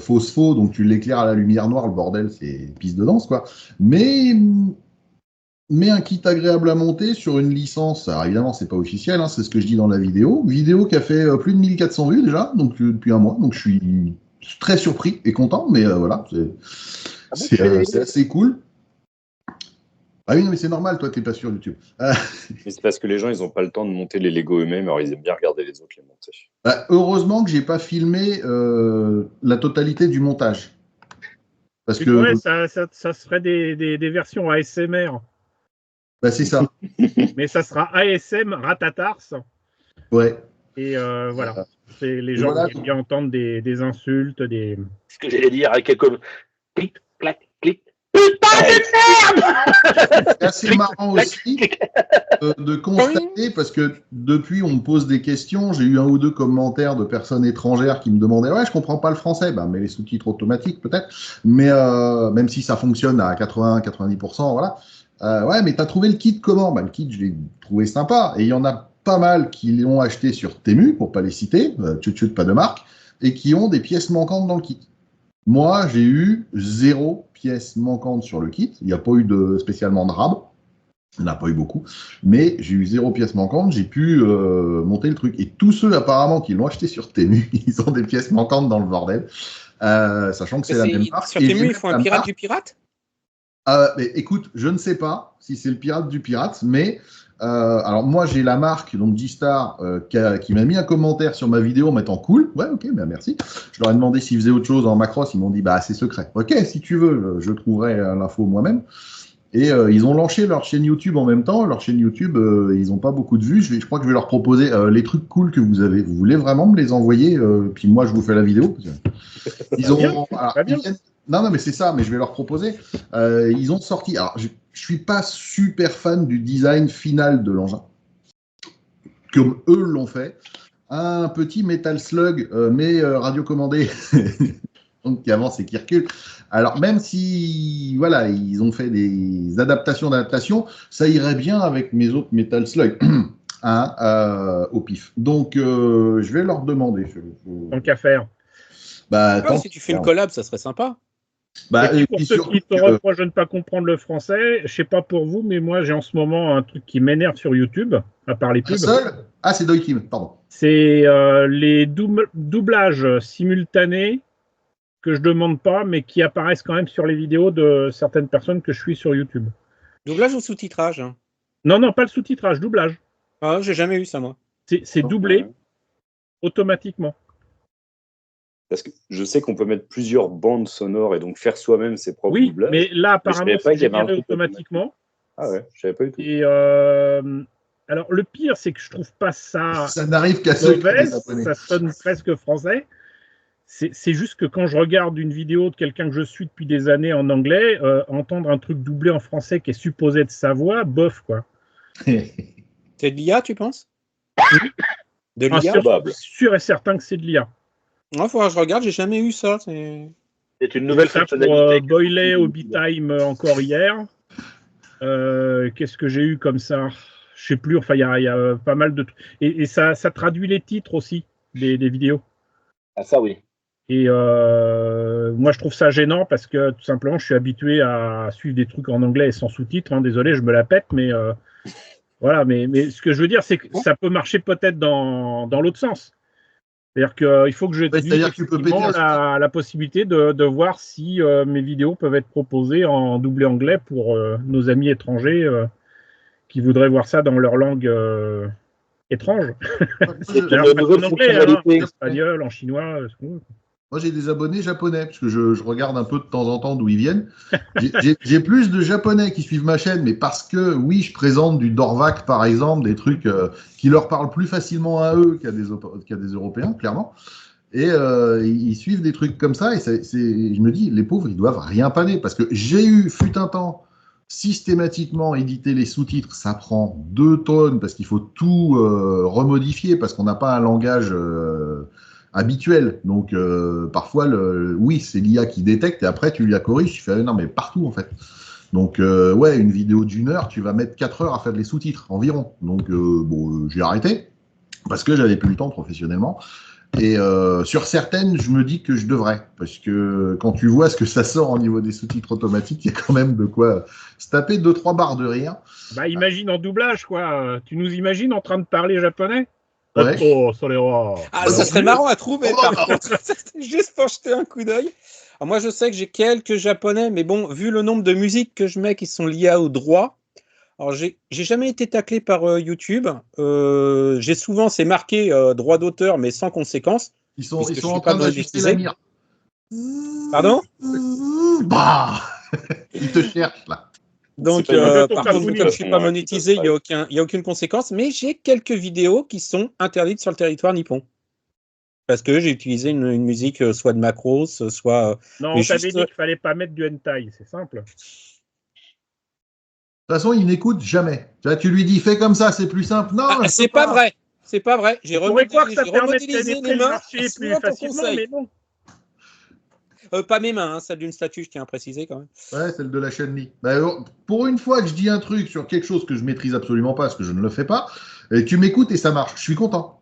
phospho, donc tu l'éclaires à la lumière noire, le bordel, c'est piste de danse, quoi. Mais un kit agréable à monter sur une licence, alors évidemment, c'est pas officiel, c'est ce que je dis dans la vidéo qui a fait plus de 1400 vues déjà, donc depuis un mois, donc je suis très surpris et content, mais voilà, c'est assez cool. Ah oui, non, mais c'est normal, toi, t'es pas sur YouTube. Mais c'est parce que les gens, ils n'ont pas le temps de monter les Lego eux-mêmes, alors ils aiment bien regarder les autres les monter. Heureusement que j'ai pas filmé la totalité du montage. Parce Tu que pourrais, ça serait des versions ASMR, c'est ça. mais ça sera ASM Ratatars. Ouais. Et voilà. C'est les Et gens voilà. qui aiment bien entendre des insultes, des. Ce que j'allais dire avec quelques clic, clac, clic. Putain de merde. C'est assez marrant aussi de constater, parce que depuis, on me pose des questions. J'ai eu 1 ou 2 commentaires de personnes étrangères qui me demandaient « Ouais, je comprends pas le français. » Ben, mais les sous-titres automatiques, peut-être. Mais même si ça fonctionne à 80-90%, voilà. Ouais, mais t'as trouvé le kit comment? Ben, le kit, je l'ai trouvé sympa. Et il y en a pas mal qui l'ont acheté sur Temu, pour pas les citer, tchut, pas de marque, et qui ont des pièces manquantes dans le kit. Moi, j'ai eu 0 pièce manquante sur le kit. Il n'y a pas eu spécialement de rab. Il n'y en a pas eu beaucoup. Mais j'ai eu 0 pièce manquante. J'ai pu monter le truc. Et tous ceux, apparemment, qui l'ont acheté sur Temu, ils ont des pièces manquantes dans le bordel. Sachant que c'est la même marque. Sur Temu, ils font un pirate du pirate? Mais écoute, je ne sais pas si c'est le pirate du pirate, mais alors moi j'ai la marque, donc G-Star, qui m'a mis un commentaire sur ma vidéo en mettant cool. Ouais, ok, ben merci. Je leur ai demandé s'ils faisaient autre chose en Macross, ils m'ont dit bah c'est secret. Ok, si tu veux, je trouverai l'info moi-même. Et ils ont lancé leur chaîne YouTube en même temps. Leur chaîne YouTube, ils n'ont pas beaucoup de vues. Je crois que je vais leur proposer les trucs cool que vous avez. Vous voulez vraiment me les envoyer, puis moi je vous fais la vidéo. Ils ont. Alors, ils viennent. Non, mais c'est ça, mais je vais leur proposer. Ils ont sorti. Alors, je suis pas super fan du design final de l'engin, comme eux l'ont fait. Un petit Metal Slug, mais radiocommandé, donc qui avance et qui recule. Alors, même si, voilà, ils ont fait des d'adaptation, ça irait bien avec mes autres Metal Slug, au pif. Donc, je vais leur demander. Tant qu'à faire. Bah, Ouais, si tu fais une collab, ça serait sympa. Bah, Et pour ceux qui te reprochent de ne pas comprendre le français, je sais pas pour vous, mais moi j'ai en ce moment un truc qui m'énerve sur YouTube, à part les pubs. C'est Doikim, pardon. C'est les doublages simultanés que je demande pas, mais qui apparaissent quand même sur les vidéos de certaines personnes que je suis sur YouTube. Doublage ou sous-titrage? Non, pas le sous-titrage, doublage. Ah, j'ai jamais eu ça, moi. C'est doublé automatiquement. Parce que je sais qu'on peut mettre plusieurs bandes sonores et donc faire soi-même ses propres doublages. Oui, mais là, apparemment, c'est généré automatiquement. Ah ouais, je savais pas du tout. Et alors, le pire, c'est que je trouve pas ça. Ça n'arrive qu'à ceux qui mauvais, ça sonne presque français. C'est juste que quand je regarde une vidéo de quelqu'un que je suis depuis des années en anglais, entendre un truc doublé en français qui est supposé être sa voix, bof, quoi. C'est de l'IA, tu penses? De l'IA? Sûr et certain que c'est de l'IA. Il faudra que je regarde, j'ai jamais eu ça. C'est une nouvelle fonctionnalité. Pour Boiler au B-Time encore hier. Qu'est-ce que j'ai eu comme ça? Je sais plus, enfin, il y a pas mal de trucs. Et ça traduit les titres aussi des vidéos. Ah, ça, oui. Et moi, je trouve ça gênant parce que tout simplement, je suis habitué à suivre des trucs en anglais et sans sous-titres. Hein. Désolé, je me la pète, mais voilà. Mais ce que je veux dire, c'est que ça peut marcher peut-être dans l'autre sens. C'est-à-dire qu'il faut que je la possibilité de voir si mes vidéos peuvent être proposées en doublé anglais pour nos amis étrangers qui voudraient voir ça dans leur langue étrange. En anglais, en espagnol, en chinois. Moi, j'ai des abonnés japonais, parce que je regarde un peu de temps en temps d'où ils viennent. J'ai plus de japonais qui suivent ma chaîne, mais parce que, oui, je présente du Dorvac, par exemple, des trucs qui leur parlent plus facilement à eux qu'à des Européens, clairement. Et ils suivent des trucs comme ça, et je me dis, les pauvres, ils doivent rien paner, parce que fut un temps, systématiquement éditer les sous-titres, ça prend 2 tonnes, parce qu'il faut tout remodifier, parce qu'on n'a pas un langage habituel. Donc, parfois, oui, c'est l'IA qui détecte, et après, tu la corriges, tu fais, non, mais partout, en fait. Donc, ouais, une vidéo d'1 heure, tu vas mettre 4 heures à faire les sous-titres, environ. Donc, j'ai arrêté, parce que j'avais plus le temps professionnellement. Et sur certaines, je me dis que je devrais, parce que quand tu vois ce que ça sort au niveau des sous-titres automatiques, il y a quand même de quoi se taper 2-3 barres de rire. Bah, imagine en doublage, quoi. Tu nous imagines en train de parler japonais? Ouais. Ça serait marrant à trouver, par contre. Juste pour jeter un coup d'œil. Alors moi, je sais que j'ai quelques japonais, mais bon, vu le nombre de musiques que je mets qui sont liées au droit, alors j'ai jamais été taclé par YouTube. J'ai souvent, c'est marqué droit d'auteur, mais sans conséquence. Ils sont Puisque je suis en pas train d'ajuster la monétisé. mire. Pardon? Bah Ils te cherchent là. Donc, C'est pas une par façon, contre, de comme toute je suis pas monétisé, il n'y a aucune conséquence, mais j'ai quelques vidéos qui sont interdites sur le territoire nippon. Parce que j'ai utilisé une musique soit de Macros, soit. Non, mais on t'avait juste- dit qu'il fallait pas mettre du hentai, c'est simple. De toute façon, il n'écoute jamais. Tu lui dis fais comme ça, c'est plus simple. Non, Ah, je c'est peux pas vrai. C'est pas vrai. J'ai On pourrait croire que ça permet de remodélisé pénétrer les le mains marché plus suivant ton facilement, conseil. mais non. Pas mes mains, hein, celle d'une statue, je tiens à préciser quand même. Ouais, celle de la Chun-Li. Bah, pour une fois que je dis un truc sur quelque chose que je maîtrise absolument pas, parce que je ne le fais pas, et tu m'écoutes et ça marche. Je suis content.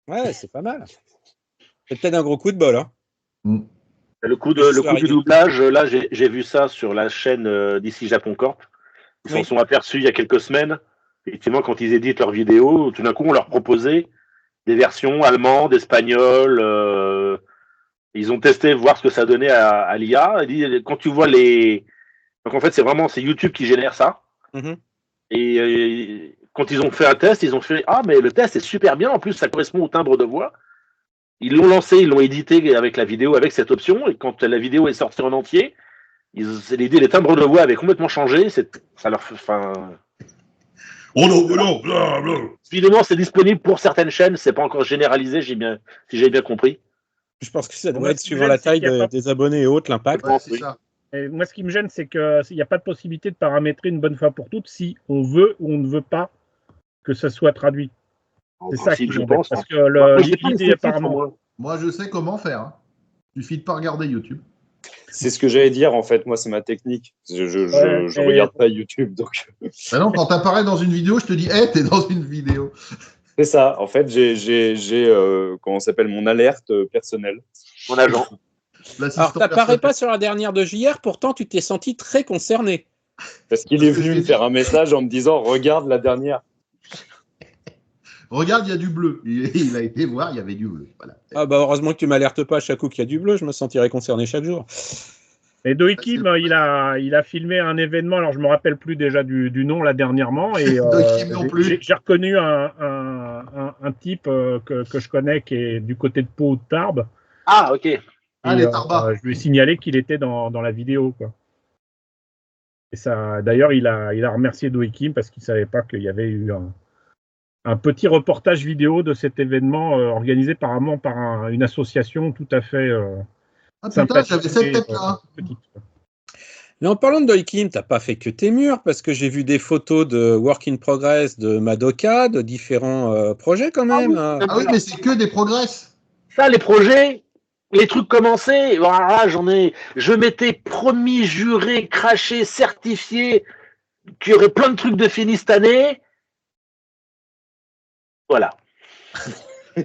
Ouais, c'est pas mal. C'est peut-être un gros coup de bol. Hein. Mm. Le coup Je suis du arrivé. doublage, là, j'ai vu ça sur la chaîne d'ici Japon Corp. Ils s'en Oui. sont aperçus il y a quelques semaines. Effectivement, quand ils éditent leurs vidéos, tout d'un coup, on leur proposait des versions allemandes, espagnoles. Ils ont testé, voir ce que ça donnait à l'IA. Quand tu vois les... Donc, en fait, c'est YouTube qui génère ça. Mhm. Et quand ils ont fait un test, ils ont fait « Ah, mais le test est super bien. En plus, ça correspond au timbre de voix. » Ils l'ont lancé, ils l'ont édité avec la vidéo, avec cette option. Et quand la vidéo est sortie en entier, les timbres de voix avaient complètement changé. Ça leur fait... Oh non, non, bla, bla. Évidemment, c'est disponible pour certaines chaînes. C'est pas encore généralisé, si j'ai bien compris. Je pense que ça doit Moi, être ce qui me suivant la gêne, c'est taille qu'il y a pas- des abonnés et autres, l'impact. Ouais, c'est Oui. ça. Et moi, ce qui me gêne, c'est qu'il n'y a pas de possibilité de paramétrer une bonne fois pour toutes si on veut ou on ne veut pas que ça soit traduit. En C'est ça principe, qui je m'embête. pense. Parce que Moi, j'ai pas l'idée, essayé, apparemment. moi. Moi, je sais comment faire. Hein. Il suffit de pas regarder YouTube. C'est ce que j'allais dire, en fait. Moi, c'est ma technique. Je Ouais, regarde pas YouTube, donc Bah non, quand t'apparais dans une vidéo, je te dis, hey, t'es dans une vidéo. c'est ça. En fait, j'ai comment ça s'appelle, mon alerte personnelle. Mon agent. L'assistant Alors, t'apparais personnel. pas sur la dernière de JR, pourtant tu t'es senti très concerné. Parce qu'il est venu me faire un message en me disant regarde la dernière. Regarde, il y a du bleu. Il a été voir, il y avait du bleu. Voilà. Ah bah heureusement que tu m'alertes pas à chaque coup qu'il y a du bleu, je me sentirais concerné chaque jour. Et Doikim, il a filmé un événement, alors je me rappelle plus déjà du nom là dernièrement, et Doikim non plus. j'ai reconnu un type que je connais qui est du côté de Pau ou de Tarbes. Ah, ok. Ah, Et, les Tarbas. je lui ai signalé qu'il était dans la vidéo, quoi. Et ça, d'ailleurs, il a remercié Doikim parce qu'il savait pas qu'il y avait eu un petit reportage vidéo de cet événement organisé apparemment par une association tout à fait Ah putain, sympathique j'avais cette et, tête-là. petite. Mais en parlant de Doikim, t'as pas fait que tes murs, parce que j'ai vu des photos de Work in Progress de Madoka, de différents projets quand même. Ah oui, mais c'est que des progrès. Ça, les projets, les trucs commencés, voilà, je m'étais promis, juré, craché, certifié qu'il y aurait plein de trucs de finis cette année. Voilà.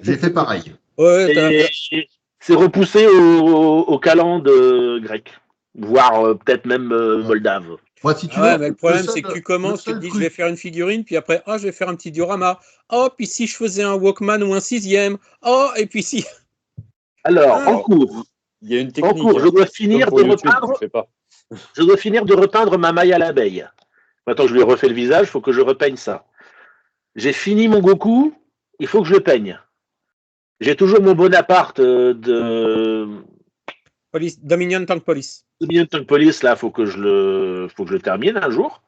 J'ai fait pareil. Ouais, Et c'est repoussé au calende grec, voire peut-être même moldave. Moi, si tu Ah ouais, veux, mais le problème, seul- c'est que tu commences, tu le te dis, seul je vais faire une figurine, puis après, je vais faire un petit diorama. Oh, puis si je faisais un Walkman ou un 6e. Oh, et puis si. Alors, Ah. en cours, Il y a une technique. je dois Comme finir pour de YouTube, repeindre. tu fais pas. Je dois finir de repeindre ma maille à l'abeille. Maintenant que je lui ai refait le visage, il faut que je repeigne ça. J'ai fini mon Goku, il faut que je le peigne. J'ai toujours mon Bonaparte de Dominion Tank Police. Dominion Tank Police, là, faut que je le termine un jour.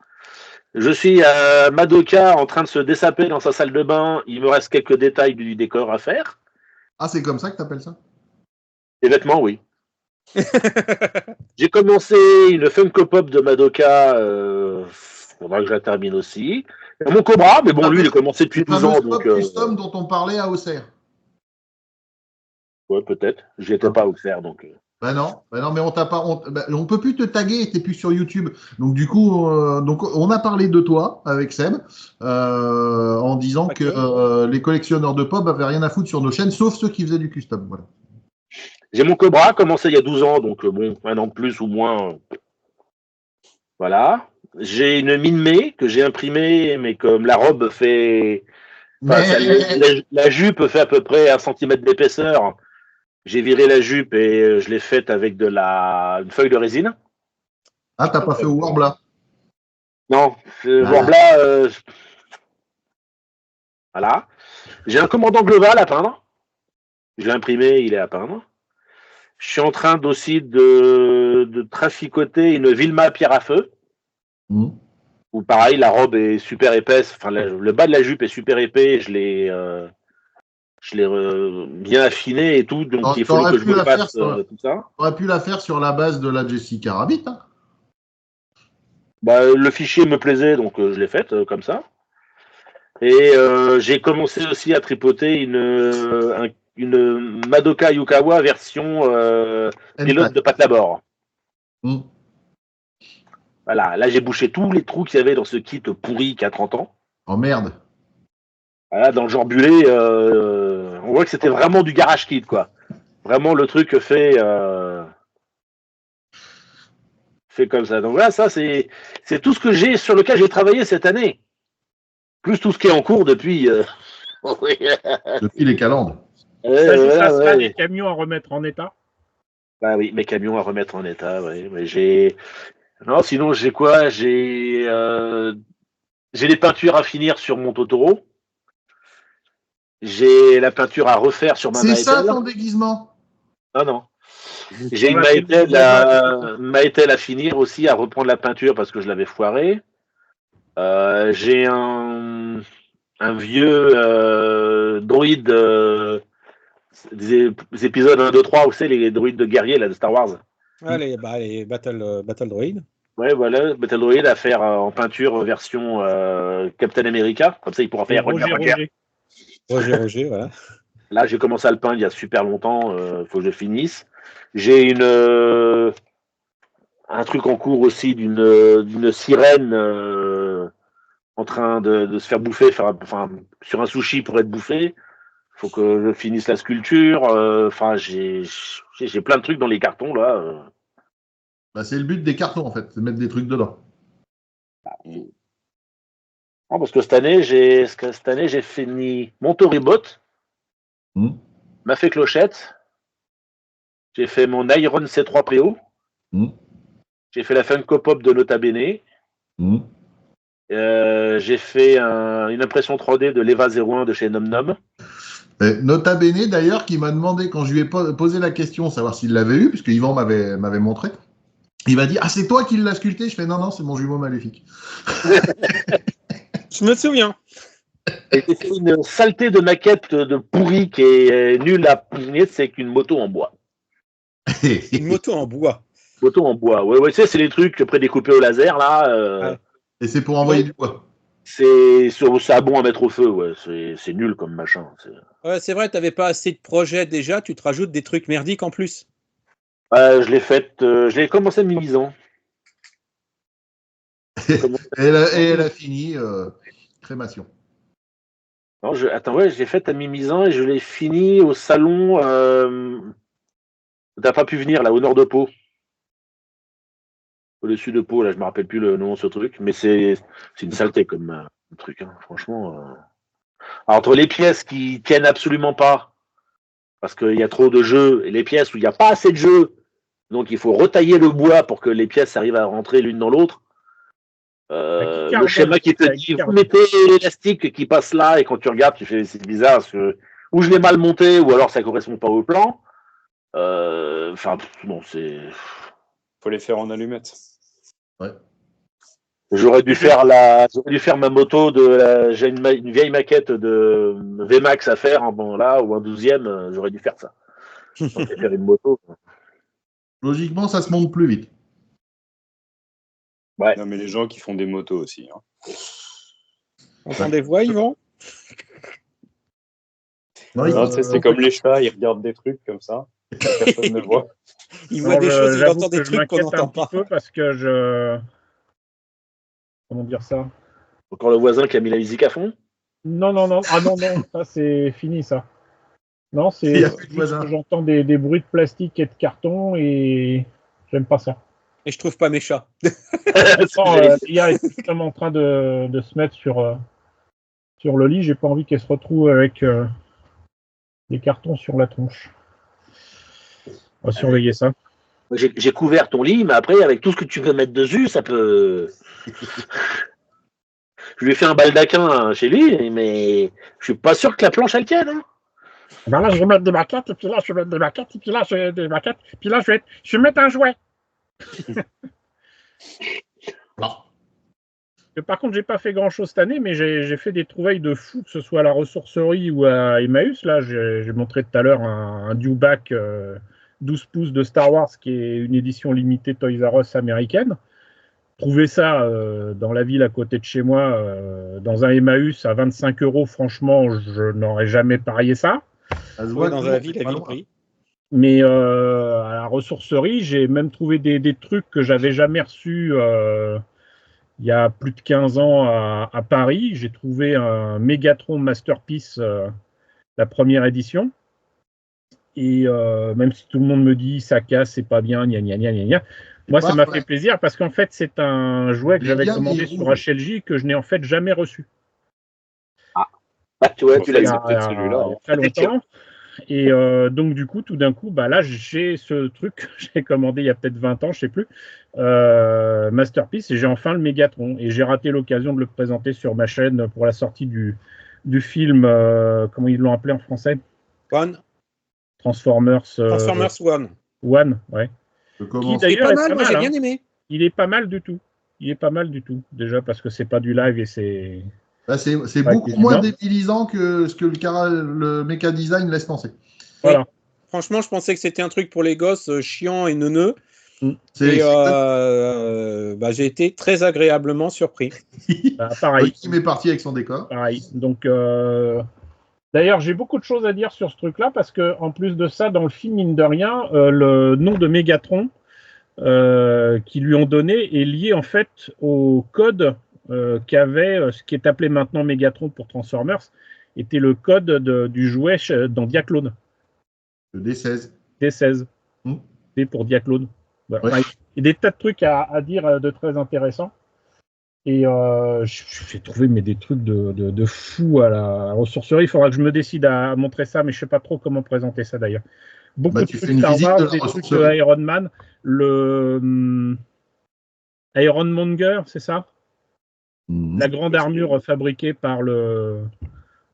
Je suis à Madoka en train de se dessaper dans sa salle de bain. Il me reste quelques détails du décor à faire. Ah, c'est comme ça que t'appelles ça? Les vêtements, oui. J'ai commencé une Funko Pop de Madoka. Faudra que je la termine aussi. Et mon Cobra, mais bon, lui, il a commencé depuis Les 12 ans. fameux Donc, pop custom dont on parlait à Auxerre. ouais, peut-être. J'y étais pas au Auxerre, donc. Ben non, mais on t'a pas, on peut plus te taguer, t'es plus sur YouTube. Donc du coup, on a parlé de toi avec Seb en disant Ok. que les collectionneurs de pop avaient rien à foutre sur nos chaînes, sauf ceux qui faisaient du custom. Voilà. J'ai mon Cobra, commencé il y a 12 ans, donc bon, un an de plus ou moins. Voilà. J'ai une Minmay que j'ai imprimée, mais comme la robe fait. Enfin, Mais la jupe fait à peu près 1 cm d'épaisseur. J'ai viré la jupe et je l'ai faite avec une feuille de résine. Ah, t'as pas fait au Warbla. Non, Ah. Warbla, voilà. J'ai un commandant global à peindre. Je l'ai imprimé, il est à peindre. Je suis en train aussi de traficoter une Vilma pierre à feu. Mmh. Où pareil, la robe est super épaisse. Enfin, le bas de la jupe est super épais. Je l'ai bien affiné et tout. Donc, il faut que je me fasse tout ça. T'aurais pu la faire sur la base de la Jessica Rabbit. Hein. Bah, le fichier me plaisait, donc je l'ai faite comme ça. Et j'ai commencé aussi à tripoter une Madoka Yukawa version pilote de patlabor. Mmh. Voilà, là j'ai bouché tous les trous qu'il y avait dans ce kit pourri qui a 30 ans. Oh merde. Voilà, dans le genre bulé, on voit que c'était vraiment du garage kit, quoi. Vraiment le truc fait comme ça. Donc voilà, ça c'est tout ce que j'ai sur lequel j'ai travaillé cette année. Plus tout ce qui est en cours depuis. Depuis les calendes. Ça à cela, les camions à remettre en état. Bah oui, mes camions à remettre en état, oui. Mais j'ai. Non, sinon j'ai quoi? J'ai des peintures à finir sur mon Totoro. J'ai la peinture à refaire sur ma C'est Maëtel. ça ton déguisement? Ah non. J'ai une Maëtel à finir aussi, à reprendre la peinture parce que je l'avais foiré. J'ai un vieux droïde des épisodes 1, 2, 3, vous savez, les droïdes de guerriers là, de Star Wars. Ah, les Battle Droid. Ouais, voilà, Battle Droid à faire en peinture version Captain America. Comme ça, il pourra faire Roger, voilà. Là, j'ai commencé à le peindre il y a super longtemps. Faut que je finisse. J'ai un truc en cours aussi d'une sirène en train de se faire bouffer, enfin, sur un sushi pour être bouffé. Faut que je finisse la sculpture. Enfin, j'ai plein de trucs dans les cartons là. Bah, c'est le but des cartons en fait, c'est de mettre des trucs dedans. Non, parce que cette année, j'ai fini mon Toribot, m'a fait Clochette, j'ai fait mon Iron C3 PO, j'ai fait la Funko Pop de Nota Bene, j'ai fait une impression 3D de l'Eva 01 de chez Nom Nom. Nota Bene d'ailleurs qui m'a demandé quand je lui ai posé la question savoir s'il l'avait eu, puisque Yvan m'avait montré. Il m'a dit « Ah, c'est toi qui l'as sculpté ?» Je fais « Non, c'est mon jumeau maléfique. » Je me souviens. Et c'est une saleté de maquette de pourri qui est nulle à punir, c'est qu'une moto en bois. Une moto en bois. Moto en bois, ouais, c'est les trucs prédécoupés au laser, là. Ouais. Et c'est pour envoyer du bois. C'est bon à mettre au feu, ouais. C'est nul comme machin. Ouais, c'est vrai, t'avais pas assez de projets déjà, tu te rajoutes des trucs merdiques en plus. Je l'ai commencé à mi-ans. Et elle a fini crémation. Non, je l'ai faite à mi-ans et je l'ai fini au salon. T'as pas pu venir là, au nord de Pau. Au-dessus de Pau, là, je me rappelle plus le nom de ce truc, mais c'est une saleté comme truc, hein, franchement. Alors, entre les pièces qui tiennent absolument pas, parce qu'il y a trop de jeux, et les pièces où il n'y a pas assez de jeux, donc il faut retailler le bois pour que les pièces arrivent à rentrer l'une dans l'autre. Le schéma qui te dit, vous mettez l'élastique qui passe là, et quand tu regardes, tu fais, c'est bizarre, parce que ou je l'ai mal monté, ou alors ça correspond pas au plan. Enfin, bon, c'est. Faut les faire en allumettes. Ouais. J'aurais dû faire ma moto j'ai une vieille maquette de VMAX à faire là ou un 12e, j'aurais dû faire ça. Faire une moto. Logiquement, ça se monte plus vite. Ouais. Non, mais les gens qui font des motos aussi. Hein. On entend des voix, Yvan? Non, c'est comme les chats, ils regardent des trucs comme ça. Personne ne voit. Ils voient des choses, ils entendent des trucs qu'on n'entend pas. Parce que comment dire ça? Encore le voisin qui a mis la musique à fond? Non. Ah non, ça c'est fini ça. Non, c'est juste que j'entends des bruits de plastique et de carton et j'aime pas ça. Et je trouve pas mes chats. L'IA est justement en train de se mettre sur le lit. J'ai pas envie qu'elle se retrouve avec des cartons sur la tronche. On va surveiller ça. J'ai couvert ton lit, mais après, avec tout ce que tu veux mettre dessus, ça peut. Je lui ai fait un baldaquin chez lui, mais je suis pas sûr que la planche elle tienne. Hein. Ben là, je vais mettre des maquettes, et puis là, je vais mettre des maquettes, et puis là, je vais mettre des maquettes, et puis là, je vais mettre un jouet. Non. Par contre, j'ai pas fait grand-chose cette année, mais j'ai fait des trouvailles de fou, que ce soit à la ressourcerie ou à Emmaüs. Là, j'ai montré tout à l'heure un dewback 12 pouces de Star Wars, qui est une édition limitée Toys R Us américaine. Trouver ça dans la ville à côté de chez moi, dans un Emmaüs à 25 €, franchement, je n'aurais jamais parié ça. Ça se voit Dans que la c'est ville, pas la ville loin. prix. Mais à la ressourcerie, j'ai même trouvé des trucs que j'avais jamais reçus il y a plus de 15 ans à Paris. J'ai trouvé un Megatron Masterpiece, la première édition. Et même si tout le monde me dit ça casse, c'est pas bien, gna gna gna gna gna. Moi, ça m'a fait plaisir parce qu'en fait, c'est un jouet que j'avais commandé sur HLJ que je n'ai en fait jamais reçu. Ah, tu vois, tu l'as Il y dit. a, peut-être celui-là, il y a très longtemps. Et donc, du coup, tout d'un coup, bah, là, j'ai ce truc que j'ai commandé il y a peut-être 20 ans, je sais plus, Masterpiece, et j'ai enfin le Megatron. Et j'ai raté l'occasion de le présenter sur ma chaîne pour la sortie du film, comment ils l'ont appelé en français? One. Transformers One. One, ouais. Qui C'est d'ailleurs pas est mal, pas moi mal, j'ai hein. bien aimé. Il est pas mal du tout. Il est pas mal du tout. Déjà parce que c'est pas du live et c'est. Là, c'est Ouais, beaucoup c'est moins humain. débilisant que ce que le Mecha Design laisse penser. Voilà. Franchement, je pensais que c'était un truc pour les gosses chiant et neuneux. C'est Et bah, j'ai été très agréablement surpris. Bah, pareil. Kim est parti avec son décor. Pareil. Donc, d'ailleurs, j'ai beaucoup de choses à dire sur ce truc-là parce que, en plus de ça, dans le film, mine de rien, le nom de Megatron qu'ils lui ont donné est lié en fait au code qu'avait ce qui est appelé maintenant Megatron pour Transformers, était le code du jouet dans Diaclone. Le D16. D16. Hmm. D pour Diaclone. Voilà. Ouais. Enfin, il y a des tas de trucs à dire de très intéressants. Et j'ai trouvé des trucs de fou à la ressourcerie. Il faudra que je me décide à montrer ça, mais je ne sais pas trop comment présenter ça d'ailleurs. Beaucoup de tu trucs fais une Star visite Wars, de la des trucs de ressourcerie. Iron Man, le Iron Monger, c'est ça? Mhm. La grande armure fabriquée par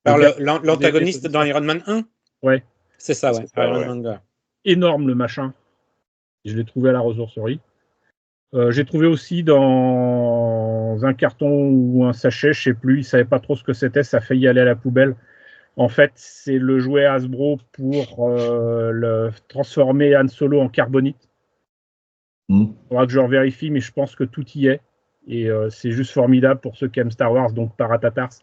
L'antagoniste dans Iron Man 1. Ouais. C'est ça, ouais. C'est ça, Iron ouais. Monger. Énorme le machin. Je l'ai trouvé à la ressourcerie. J'ai trouvé aussi dans un carton ou un sachet, je sais plus, il savait pas trop ce que c'était, ça a failli aller à la poubelle. En fait, c'est le jouet Hasbro pour le transformer Han Solo en carbonite. Il faudra que je revérifie, mais je pense que tout y est. Et c'est juste formidable pour ceux qui aiment Star Wars, donc Paratatars.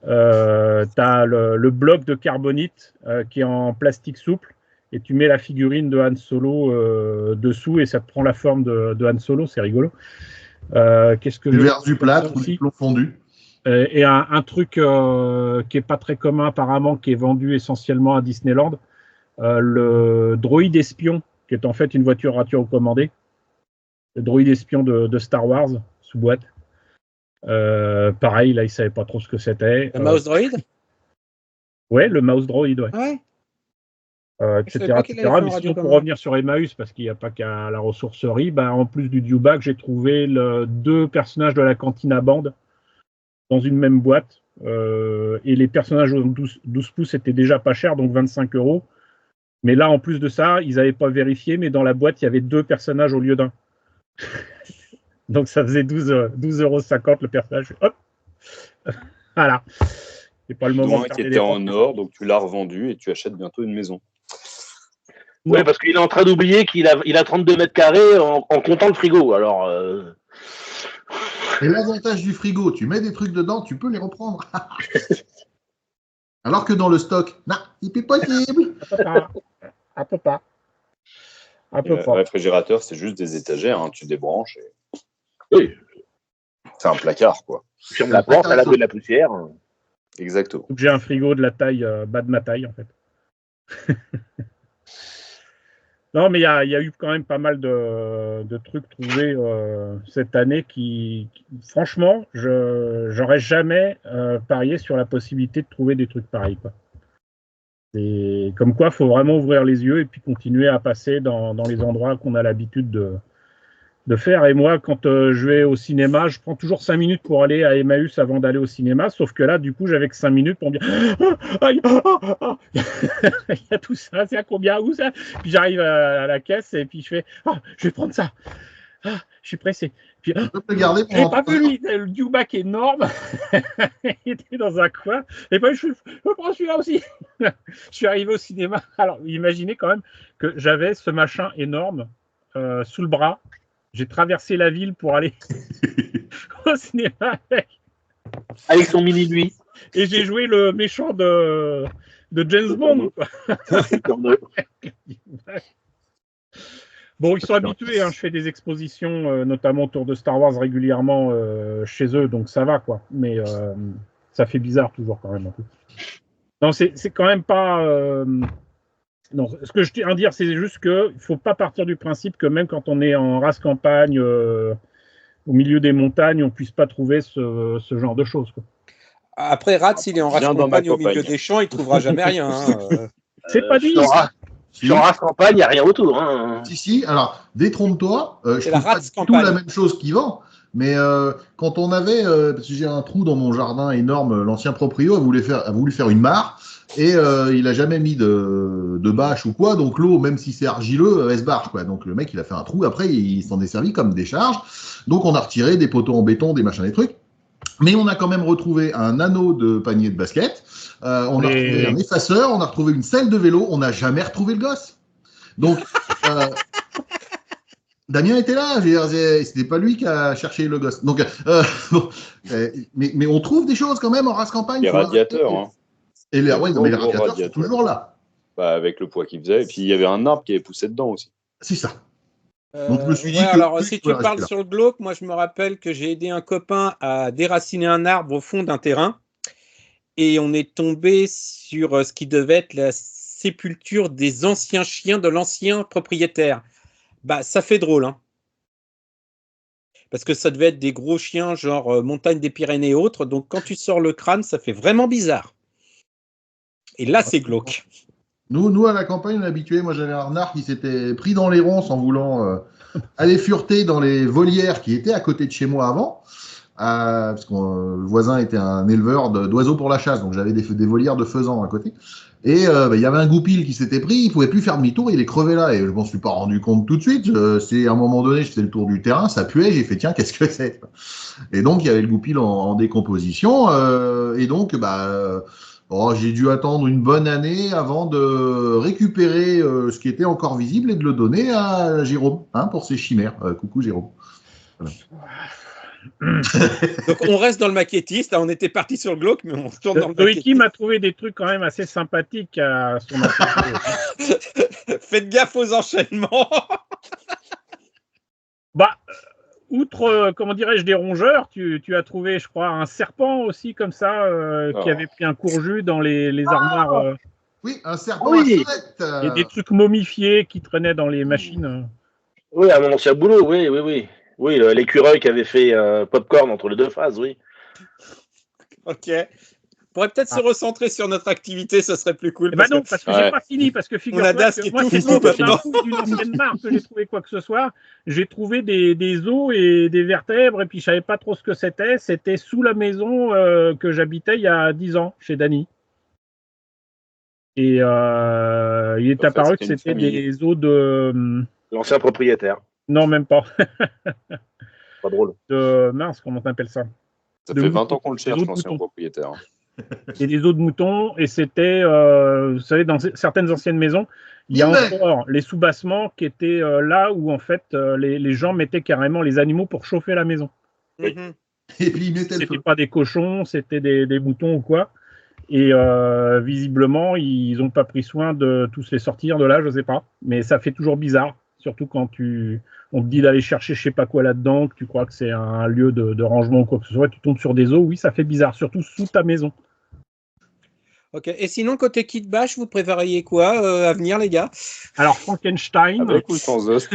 T'as le bloc de carbonite qui est en plastique souple et tu mets la figurine de Han Solo dessous et ça te prend la forme de Han Solo, c'est rigolo. Qu'est-ce que Du je verre du plâtre ou aussi du plomb fondu. et un truc qui est pas très commun apparemment, qui est vendu essentiellement à Disneyland, le droïde espion, qui est en fait une voiture radiocommandée. Le droïde espion de Star Wars sous boîte. Pareil, là, il savait pas trop ce que c'était. Le mouse droid. Ouais, le mouse droid, ouais. Ah ouais. Etc. savais pas qu'il allait faire Mais un sinon, pour radiocommande. revenir sur Emmaüs, parce qu'il n'y a pas qu'à la ressourcerie, en plus du dewback, j'ai trouvé deux personnages de la cantine à bande dans une même boîte. Et les personnages de 12 pouces étaient déjà pas chers, donc 25 €. Mais là, en plus de ça, ils n'avaient pas vérifié, mais dans la boîte, il y avait deux personnages au lieu d'un. Donc ça faisait 12,50 € le personnage. Hop. Voilà. C'est pas le moment Dont de un faire qui des était en dépenses. or, donc tu l'as revendu et tu achètes bientôt une maison. Oui, parce qu'il est en train d'oublier qu'il a 32 mètres carrés en comptant le frigo. Alors, Et l'avantage du frigo, tu mets des trucs dedans, tu peux les reprendre. Alors que dans le stock, non, c'est plus possible. Un peu pas. Un Et peu le pas. réfrigérateur, c'est juste des étagères, hein, tu débranches et oui, c'est un placard, quoi. ferme la porte à l'abri de la poussière. Exactement. Donc, j'ai un frigo de la taille bas de ma taille, en fait. Non, mais il y a eu quand même pas mal de trucs trouvés cette année qui franchement, j'aurais jamais parié sur la possibilité de trouver des trucs pareils, quoi. C'est comme quoi, il faut vraiment ouvrir les yeux et puis continuer à passer dans les endroits qu'on a l'habitude de faire. Et moi, quand je vais au cinéma, je prends toujours 5 minutes pour aller à Emmaüs avant d'aller au cinéma. Sauf que là, du coup, j'avais que 5 minutes pour me dire aïe, il y a tout ça, c'est à combien, où ça? Puis j'arrive à la caisse et puis je fais je vais prendre ça. Je suis pressé. Puis, Tu peux te le garder je n'ai pendant pas vu lui, le Dewback énorme. Il était dans un coin. Et puis je prends celui-là aussi. Je suis arrivé au cinéma. Alors, imaginez quand même que j'avais ce machin énorme sous le bras. J'ai traversé la ville pour aller au cinéma Avec son mini lui. et j'ai joué le méchant de James Bond. Quoi. Bon, ils sont habitués, hein, je fais des expositions, notamment autour de Star Wars régulièrement chez eux, donc ça va, quoi. Mais ça fait bizarre toujours quand même un peu. Non, c'est quand même pas... Non, ce que je tiens à dire, c'est juste qu'il ne faut pas partir du principe que même quand on est en race campagne, au milieu des montagnes, on ne puisse pas trouver ce genre de choses, quoi. Après, Ratz, il est en race Viens dans ma campagne au milieu campagne. des champs, il ne trouvera jamais rien. Hein. C'est pas dit. Sur race campagne, il n'y a rien autour. Hein. Si, alors, détrompe-toi, je C'est la trouve pas race du tout campagne. la même chose qu'il vend, mais quand on avait, parce que j'ai un trou dans mon jardin énorme, l'ancien proprio a voulu faire une mare, et il a jamais mis de bâche ou quoi, donc l'eau, même si c'est argileux, elle se barge, quoi. Donc le mec, il a fait un trou, après, il s'en est servi comme décharge, donc on a retiré des poteaux en béton, des machins, des trucs, mais on a quand même retrouvé un anneau de panier de basket, on a retrouvé un effaceur, on a retrouvé une selle de vélo, on n'a jamais retrouvé le gosse. Donc, Damien était là, je veux dire, c'était pas lui qui a cherché le gosse. Donc, bon, mais on trouve des choses quand même en race campagne. Les radiateurs, hein. Et les radiateurs sont radiateurs. toujours là. Bah, avec le poids qu'il faisait. Et puis, il y avait un arbre qui avait poussé dedans aussi. C'est ça. Donc, je me suis dit ouais, que alors, oui, si tu voilà, parles c'est là. sur le glauque, moi, je me rappelle que j'ai aidé un copain à déraciner un arbre au fond d'un terrain. Et on est tombé sur ce qui devait être la sépulture des anciens chiens de l'ancien propriétaire. Bah, ça fait drôle, hein. Parce que ça devait être des gros chiens, genre montagne des Pyrénées et autres. Donc, quand tu sors le crâne, ça fait vraiment bizarre. Et là, c'est glauque. Nous, à la campagne, on est habitués. Moi, j'avais un renard qui s'était pris dans les ronces en voulant aller fureter dans les volières qui étaient à côté de chez moi avant. Parce que le voisin était un éleveur d'oiseaux pour la chasse, donc j'avais des volières de faisans à côté. Et il y avait un goupil qui s'était pris, il pouvait plus faire demi-tour, il est crevé là, et je m'en suis pas rendu compte tout de suite. C'est à un moment donné, je faisais le tour du terrain, ça puait, j'ai fait tiens, qu'est-ce que c'est? Et donc il y avait le goupil en décomposition, et donc j'ai dû attendre une bonne année avant de récupérer ce qui était encore visible et de le donner à Jérôme, hein, pour ses chimères. Coucou Jérôme. Voilà. Donc, on reste dans le maquettiste. On était parti sur le glauque, mais on retourne dans le Loïki maquettiste. m'a trouvé des trucs quand même assez sympathiques à son activité. Faites gaffe aux enchaînements. Bah, outre, comment dirais-je, des rongeurs, tu as trouvé, je crois, un serpent aussi comme ça, qui avait pris un courjus dans les armoires. Oui, un serpent Oui. à sonnette. Et des trucs momifiés qui traînaient dans les machines. Oui, à mon ancien boulot, oui. Oui, l'écureuil qui avait fait popcorn entre les deux phases, oui. Ok. On pourrait peut-être se recentrer sur notre activité, ce serait plus cool. Eh ben parce non, que- parce que Ouais. j'ai pas fini, parce que a figure-toi Das que qui moi, tout c'est fou pas maintenant. d'une ancienne marque que j'ai trouvé quoi que ce soit. J'ai trouvé des os et des vertèbres, et puis je savais pas trop ce que c'était. C'était sous la maison que j'habitais il y a 10 ans, chez Dany. Et il est En fait, apparu que c'était une c'était famille. des os de... L'ancien propriétaire. Non, même pas. Pas drôle. De... Mince, comment on appelle ça? Ça De fait mouton. 20 ans qu'on le cherche, Des autres l'ancien moutons. propriétaire. Et des os de mouton, et c'était, vous savez, dans certaines anciennes maisons, il y a Ouais. encore les sous-bassements qui étaient là où, en fait, les gens mettaient carrément les animaux pour chauffer la maison. Mhm. Et puis il mettait le C'était feu. pas des cochons, c'était des moutons ou quoi. Et visiblement, ils n'ont pas pris soin de tous les sortir de là, je sais pas. Mais ça fait toujours bizarre, surtout quand on te dit d'aller chercher je sais pas quoi là-dedans, que tu crois que c'est un lieu de rangement ou quoi que ce soit, tu tombes sur des os, oui, ça fait bizarre, surtout sous ta maison. Ok. Et sinon, côté kit bash, vous préfériez quoi à venir, les gars? Alors, Frankenstein, Avec ou sans os.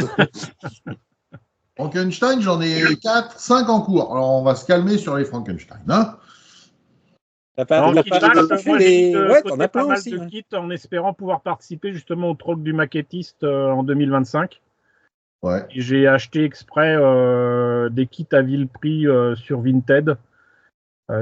Frankenstein, j'en ai 4, 5 en cours. Alors on va se calmer sur les Frankenstein. Hein. En kit bash, moi j'ai mis de Ouais, côté t'en as pas plein mal aussi. de Ouais. kits en espérant pouvoir participer justement au troc du maquettiste en 2025. Ouais. Et j'ai acheté exprès des kits à vil prix sur Vinted,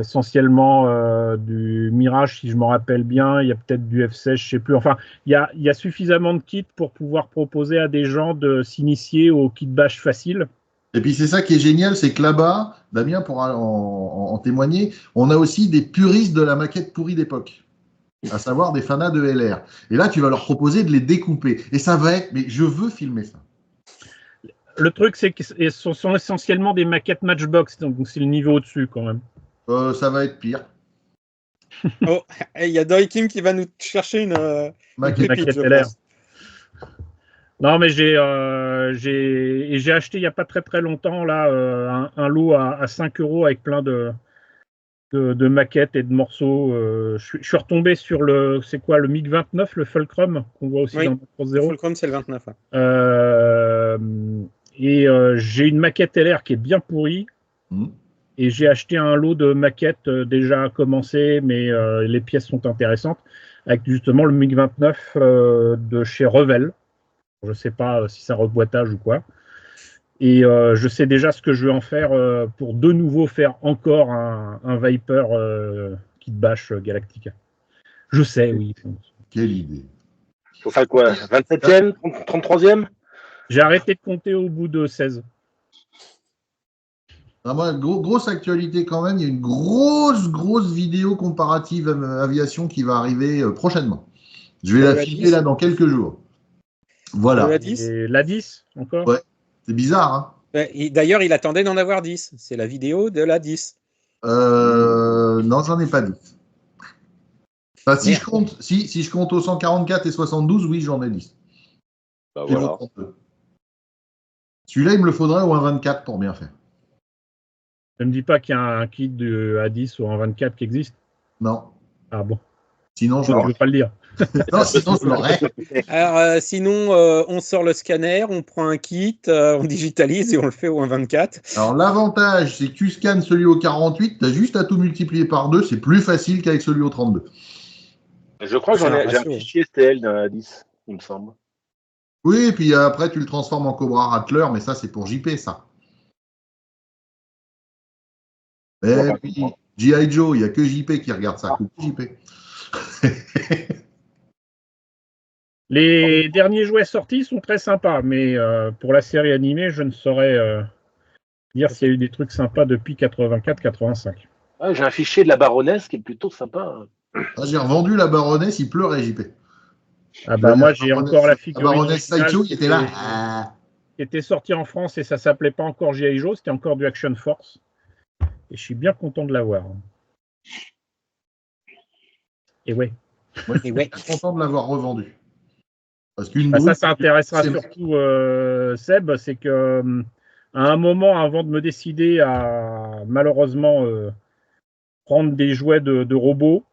essentiellement du Mirage si je me rappelle bien. Il y a peut-être du F16, je sais plus. Enfin, il y a suffisamment de kits pour pouvoir proposer à des gens de s'initier au kit bash facile. Et puis c'est ça qui est génial, c'est que là-bas, Damien pourra en témoigner, on a aussi des puristes de la maquette pourrie d'époque, à savoir des fanas de LR. Et là, tu vas leur proposer de les découper. Et ça va être, mais je veux filmer ça. Le truc, c'est que ce sont essentiellement des maquettes Matchbox, donc c'est le niveau au-dessus quand même. Ça va être pire. Oh, il y a Dory Kim qui va nous chercher une Maquette. pépite, je LR. pense. Non, mais j'ai acheté il n'y a pas très très longtemps là un lot à 5 € avec plein de maquettes et de morceaux. Je suis retombé sur c'est quoi, le MiG-29, le Fulcrum, qu'on voit aussi Oui, dans Macross Zero. Fulcrum, c'est le 29. Ouais. J'ai une maquette LR qui est bien pourrie. Et j'ai acheté un lot de maquettes déjà commencées, mais les pièces sont intéressantes, avec justement le MiG-29 de chez Revell. Je ne sais pas si c'est un reboîtage ou quoi. Et je sais déjà ce que je vais en faire pour de nouveau faire encore un Viper kit bash Galactica. Je sais, oui. Quelle idée. Faut faire quoi? 27e, 33e? J'ai arrêté de compter au bout de 16. Ah, moi, grosse actualité quand même, il y a une grosse vidéo comparative aviation qui va arriver prochainement. Je vais la filmer là dans quelques jours. Voilà. La 10 Et la 10 encore? Ouais. C'est bizarre, hein? D'ailleurs, il attendait d'en avoir 10. C'est la vidéo de la 10. Non, j'en ai pas 10. Enfin, si je compte au 144 et 72, oui, j'en ai 10. Bah voilà. Celui-là, il me le faudrait au 1,24 pour bien faire. Ne me dis pas qu'il y a un kit de A10 ou un 24 qui existe. Non. Ah bon. Sinon, je ne veux pas le dire. Non, sinon, je l'aurais. Alors, sinon, on sort le scanner, on prend un kit, on digitalise et on le fait au 1,24. Alors, l'avantage, c'est que tu scannes celui au 48, tu as juste à tout multiplier par 2, c'est plus facile qu'avec celui au 32. Je crois que j'ai un fichier STL dans la 10, il me semble. Oui, et puis après, tu le transformes en Cobra Rattler, mais ça, c'est pour JP, ça. Et puis, G.I. Joe, il n'y a que JP qui regarde ça. JP. Les derniers jouets sortis sont très sympas, mais pour la série animée, je ne saurais dire s'il y a eu des trucs sympas depuis 84-85. Ah, j'ai un fichier de la Baronesse qui est plutôt sympa. Ah, j'ai revendu la Baronesse, il pleurait, JP. Ah bah moi, j'ai encore la figurine la Baronesse Sideshow qui était là. Qui était sortie en France et ça s'appelait pas encore G.I. Joe, c'était encore du Action Force. Et je suis bien content de l'avoir. Et ouais. Moi, je suis bien content de l'avoir revendu. Parce qu'une ça intéressera surtout Seb, c'est que à un moment, avant de me décider à malheureusement prendre des jouets de robots,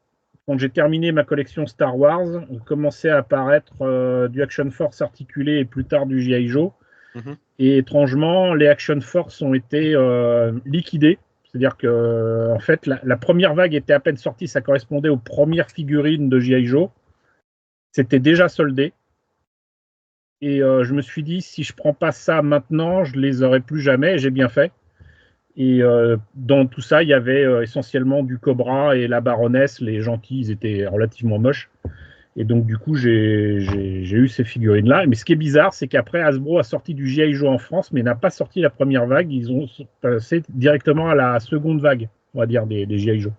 quand j'ai terminé ma collection Star Wars, on commençait à apparaître du Action Force articulé et plus tard du G.I. Joe. Et étrangement, les Action Force ont été liquidés. C'est-à-dire que en fait, la première vague était à peine sortie, ça correspondait aux premières figurines de G.I. Joe. C'était déjà soldé. Et je me suis dit, si je prends pas ça maintenant, je les aurai plus jamais. Et j'ai bien fait. Et dans tout ça, il y avait essentiellement du Cobra et la Baronesse. Les gentils, ils étaient relativement moches. Et donc, du coup, j'ai eu ces figurines-là. Mais ce qui est bizarre, c'est qu'après, Hasbro a sorti du G.I. Joe en France, mais n'a pas sorti la première vague. Ils ont passé directement à la seconde vague, on va dire, des G.I. Joe.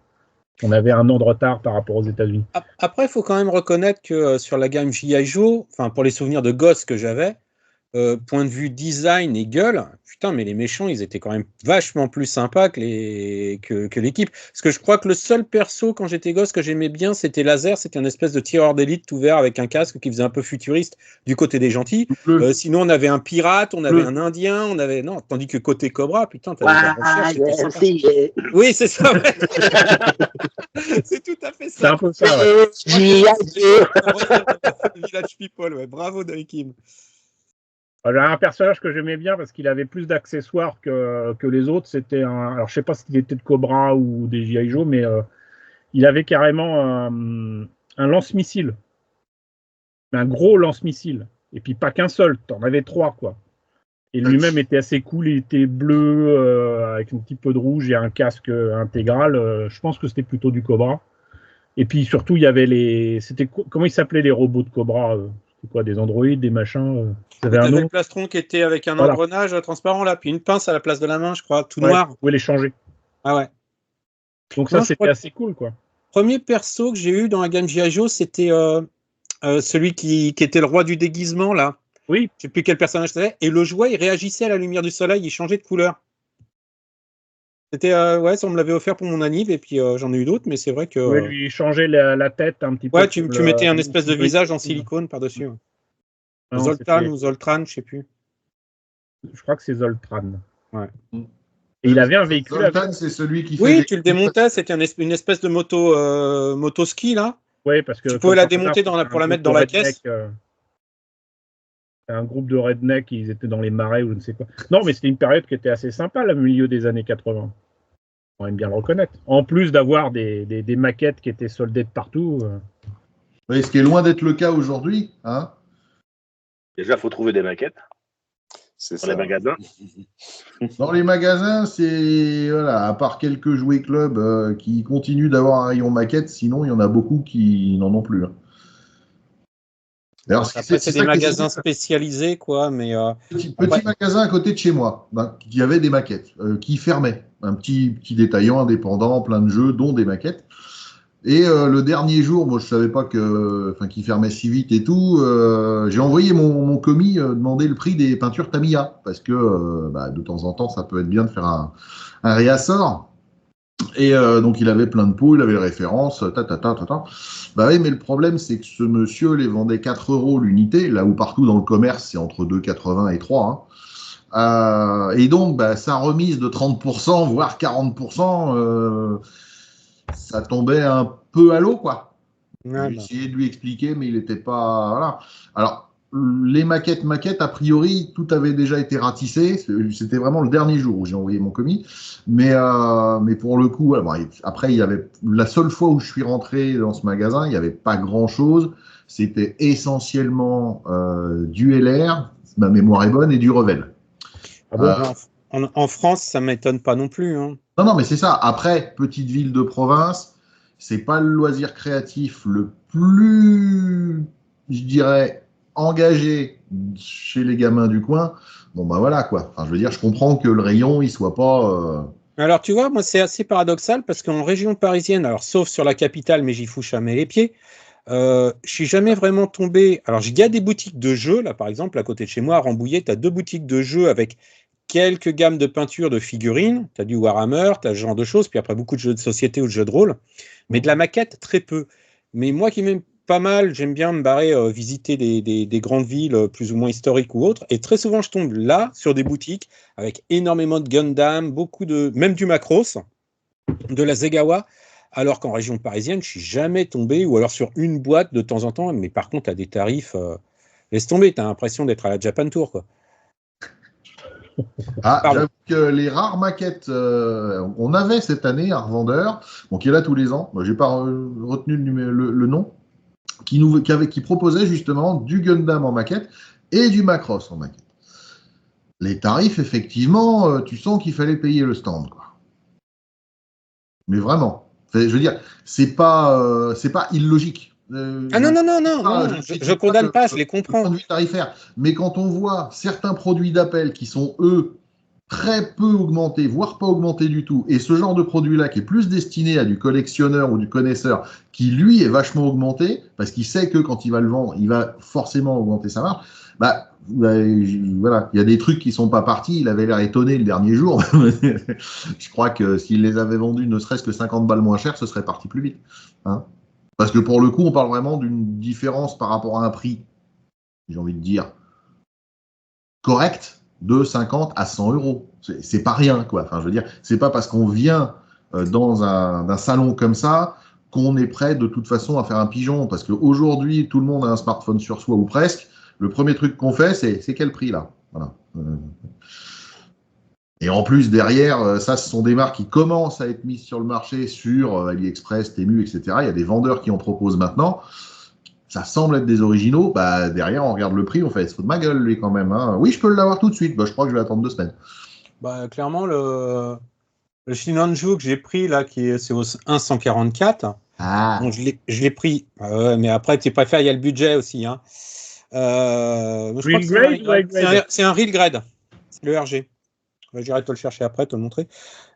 On avait un an de retard par rapport aux États-Unis. Après, il faut quand même reconnaître que sur la gamme G.I. Joe, pour les souvenirs de gosse que j'avais, point de vue design et gueule, putain, mais les méchants, ils étaient quand même vachement plus sympas que l'équipe. Parce que je crois que le seul perso, quand j'étais gosse, que j'aimais bien, c'était Laser. C'était un espèce de tireur d'élite tout vert avec un casque qui faisait un peu futuriste du côté des gentils. Sinon, on avait un pirate, on avait un indien, on avait... Non, tandis que côté Cobra, putain, t'avais oui, c'est ça. Ouais. C'est tout à fait ça. C'est un peu ça, Village People, ouais. Bravo, Daikim. J'avais un personnage que j'aimais bien parce qu'il avait plus d'accessoires que les autres. C'était alors je sais pas s'il était de Cobra ou des G.I. Joe, mais il avait carrément un lance-missile, un gros lance-missile. Et puis pas qu'un seul, t'en avais 3, quoi. Et lui-même était assez cool, il était bleu, avec un petit peu de rouge et un casque intégral. Je pense que c'était plutôt du Cobra. Et puis surtout, il y avait comment ils s'appelaient les robots de Cobra c'était quoi, des androïdes, des machins ils avaient un T'avais nom. le plastron qui était avec un Voilà. engrenage transparent là, puis une pince à la place de la main, je crois, tout Ouais, noir. vous pouvez les changer. Ah ouais. Donc Non, ça, je c'était crois que- assez cool, quoi. Premier perso que j'ai eu dans la gamme G.I. Joe, c'était celui qui était le roi du déguisement là. Oui, Je sais plus quel personnage c'était. Et le jouet, il réagissait à la lumière du soleil, il changeait de couleur. C'était ouais, ça on me l'avait offert pour mon anniv et puis j'en ai eu d'autres, mais c'est vrai que vous pouvez lui changer la tête un petit peu. ouais, tu comme mettais un le espèce de Monkey visage Boy. en silicone par-dessus. Ouais. Non, Zoltan ou Zoltran, je sais plus. je crois que c'est Zoltran. Ouais. Et il avait un véhicule. Zoltan, c'est celui qui fait Oui, des... tu le démontais, c'était une espèce de moto ski là. Oui, parce que Tu pouvais la comme par démonter hasard, pour la un mettre groupe dans la de redneck, caisse. un groupe de rednecks, ils étaient dans les marais ou je ne sais quoi. Non, mais c'était une période qui était assez sympa, le milieu des années 80. On aime bien le reconnaître. En plus d'avoir des maquettes qui étaient soldées de partout. Oui, ce qui est loin d'être le cas aujourd'hui. Hein. Déjà, il faut trouver des maquettes C'est dans ça. les magasins. Dans les magasins, c'est voilà, à part quelques jouets clubs qui continuent d'avoir un rayon maquette, sinon il y en a beaucoup qui n'en ont plus. Hein. Alors, Après, c'est des ça qui est magasins super. spécialisés, quoi, mais Petit après- magasin à côté de chez moi, qui avait des maquettes, qui fermait. Un petit détaillant indépendant, plein de jeux, dont des maquettes. Et le dernier jour, moi je savais pas qu'il fermait si vite et tout. J'ai envoyé mon commis demander le prix des peintures Tamiya parce que de temps en temps ça peut être bien de faire un réassort. Et donc il avait plein de pots, il avait les références, Bah oui, mais le problème c'est que ce monsieur les vendait 4 € l'unité, là où partout dans le commerce c'est entre 2,80 et 3. Hein. Et donc sa remise de 30%, voire 40%. Ça tombait un peu à l'eau, quoi. J'ai essayé de lui expliquer, mais il n'était pas... Voilà. Alors, les maquettes, a priori, tout avait déjà été ratissé. C'était vraiment le dernier jour où j'ai envoyé mon commis. Mais pour le coup, après, il y avait... La seule fois où je suis rentré dans ce magasin, il n'y avait pas grand-chose. C'était essentiellement du LR, ma mémoire est bonne, et du Revel. Ah bon en France, ça m'étonne pas non plus. Hein. Non, mais c'est ça. Après, petite ville de province, c'est pas le loisir créatif le plus, je dirais, engagé chez les gamins du coin. Bon, voilà, quoi. Enfin, je veux dire, je comprends que le rayon, il soit pas... Alors, tu vois, moi, c'est assez paradoxal parce qu'en région parisienne, alors sauf sur la capitale, mais j'y fous jamais les pieds, je suis jamais vraiment tombé... Alors, il y a des boutiques de jeux, là, par exemple, à côté de chez moi, à Rambouillet, tu as 2 boutiques de jeux avec quelques gammes de peinture de figurines, tu as du Warhammer, tu as ce genre de choses, puis après beaucoup de jeux de société ou de jeux de rôle, mais de la maquette, très peu. Mais moi qui m'aime pas mal, j'aime bien me barrer visiter des grandes villes plus ou moins historiques ou autres, et très souvent je tombe là sur des boutiques avec énormément de Gundam, même du Macross, de la Zegawa, alors qu'en région parisienne, je suis jamais tombé, ou alors sur une boîte de temps en temps, mais par contre à des tarifs, laisse tomber, tu as l'impression d'être à la Japan Tour, quoi. J'avoue que les rares maquettes, on avait cette année un revendeur, qui est là tous les ans, j'ai pas retenu le nom, qui proposait justement du Gundam en maquette et du Macross en maquette. Les tarifs, effectivement, tu sens qu'il fallait payer le stand, quoi. Mais vraiment, je veux dire, c'est pas illogique. Non, je condamne pas, je les comprends. Point de vue tarifaire. Mais quand on voit certains produits d'Apple qui sont, eux, très peu augmentés, voire pas augmentés du tout, et ce genre de produit-là qui est plus destiné à du collectionneur ou du connaisseur, qui lui est vachement augmenté, parce qu'il sait que quand il va le vendre, il va forcément augmenter sa marge, voilà, il y a des trucs qui sont pas partis, il avait l'air étonné le dernier jour. Je crois que s'il les avait vendus ne serait-ce que 50 balles moins cher, ce serait parti plus vite. Hein. Parce que pour le coup, on parle vraiment d'une différence par rapport à un prix, j'ai envie de dire, correct, de 50 à 100 €. C'est pas rien, quoi. Enfin, je veux dire, c'est pas parce qu'on vient dans un salon comme ça qu'on est prêt de toute façon à faire un pigeon. Parce qu'aujourd'hui, tout le monde a un smartphone sur soi ou presque. Le premier truc qu'on fait, c'est quel prix là. Voilà. Et en plus, derrière, ça, ce sont des marques qui commencent à être mises sur le marché sur AliExpress, Temu, etc. Il y a des vendeurs qui en proposent maintenant. Ça semble être des originaux. Bah, derrière, on regarde le prix, on fait, il se fout de ma gueule, lui, quand même. Hein. Oui, je peux l'avoir tout de suite. Bah, je crois que je vais attendre 2 semaines. Bah, clairement, le Shinanju que j'ai pris, là, c'est au 1,144. Ah. Donc, je l'ai pris. Mais après, tu préfères, il y a le budget aussi. Hein. Je crois que c'est un real grade. C'est le RG. J'irai te le chercher après, te le montrer.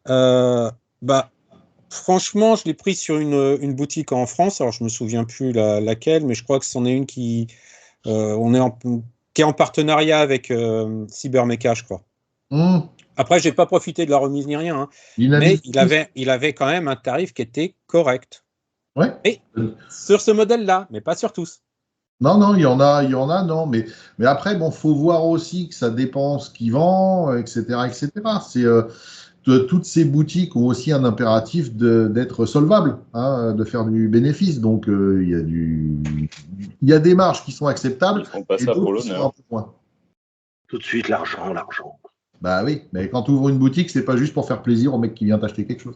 Bah, franchement, je l'ai pris sur une boutique en France. Alors, je me souviens plus laquelle, mais je crois que c'en est une qui est en partenariat avec Cybermecha, je crois. Après, j'ai pas profité de la remise ni rien, hein, mais il avait quand même un tarif qui était correct. Ouais. Et sur ce modèle-là, mais pas sur tous. Non, il y en a, non, mais après, bon, faut voir aussi que ça dépend ce qu'ils vendent, etc., etc. C'est toutes ces boutiques ont aussi un impératif d'être solvables, hein, de faire du bénéfice. Donc, il y a des marges qui sont acceptables. Ils font pas ça pour l'honneur. Tout de suite, l'argent. Bah oui, mais quand tu ouvres une boutique, c'est pas juste pour faire plaisir au mec qui vient t'acheter quelque chose.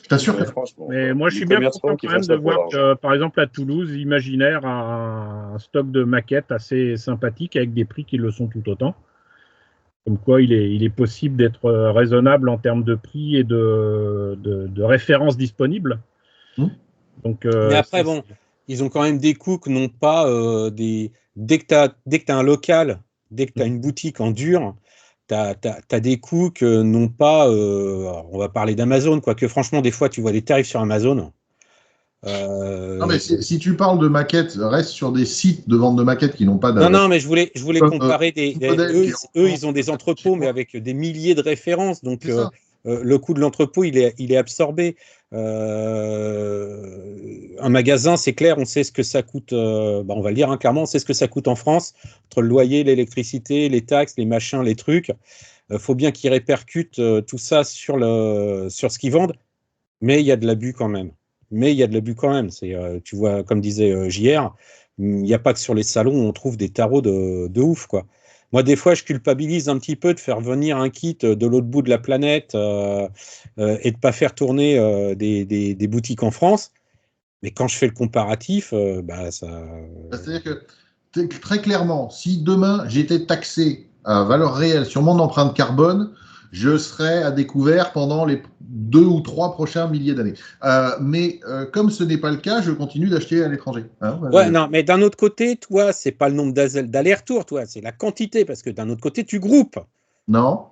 Je t'assure que. Mais moi, je suis bien content quand même de voir que, par exemple, à Toulouse, Imaginaire a un stock de maquettes assez sympathique avec des prix qui le sont tout autant. Comme quoi, il est possible d'être raisonnable en termes de prix et de références disponibles. Donc, mais après, bon, ils ont quand même des coûts que n'ont pas des. Dès que tu as un local, dès que tu as une boutique en dur, tu as des coûts que n'ont pas. On va parler d'Amazon, quoique franchement, des fois, tu vois des tarifs sur Amazon. Non, mais si tu parles de maquettes, reste sur des sites de vente de maquettes qui n'ont pas d'adresse. Non, mais je voulais comparer eux, ils ont des entrepôts, mais avec des milliers de références. Donc, le coût de l'entrepôt, il est absorbé. Un magasin, c'est clair, on sait ce que ça coûte. On va le dire clairement, on sait ce que ça coûte en France, entre le loyer, l'électricité, les taxes, les machins, les trucs. Faut bien qu'ils répercutent tout ça sur ce qu'ils vendent, mais il y a de l'abus quand même. Tu vois, comme disait JR, il n'y a pas que sur les salons où on trouve des tarots de ouf, quoi. Moi, des fois, je culpabilise un petit peu de faire venir un kit de l'autre bout de la planète et de pas faire tourner des boutiques en France. Mais quand je fais le comparatif, ça. C'est-à-dire que très clairement, si demain j'étais taxé à valeur réelle sur mon empreinte carbone, je serais à découvert pendant les 2 ou 3 prochains milliers d'années. Mais comme ce n'est pas le cas, je continue d'acheter à l'étranger. Hein, non, mais d'un autre côté, toi, c'est pas le nombre d'allers-retours, toi, c'est la quantité, parce que d'un autre côté, tu groupes. Non.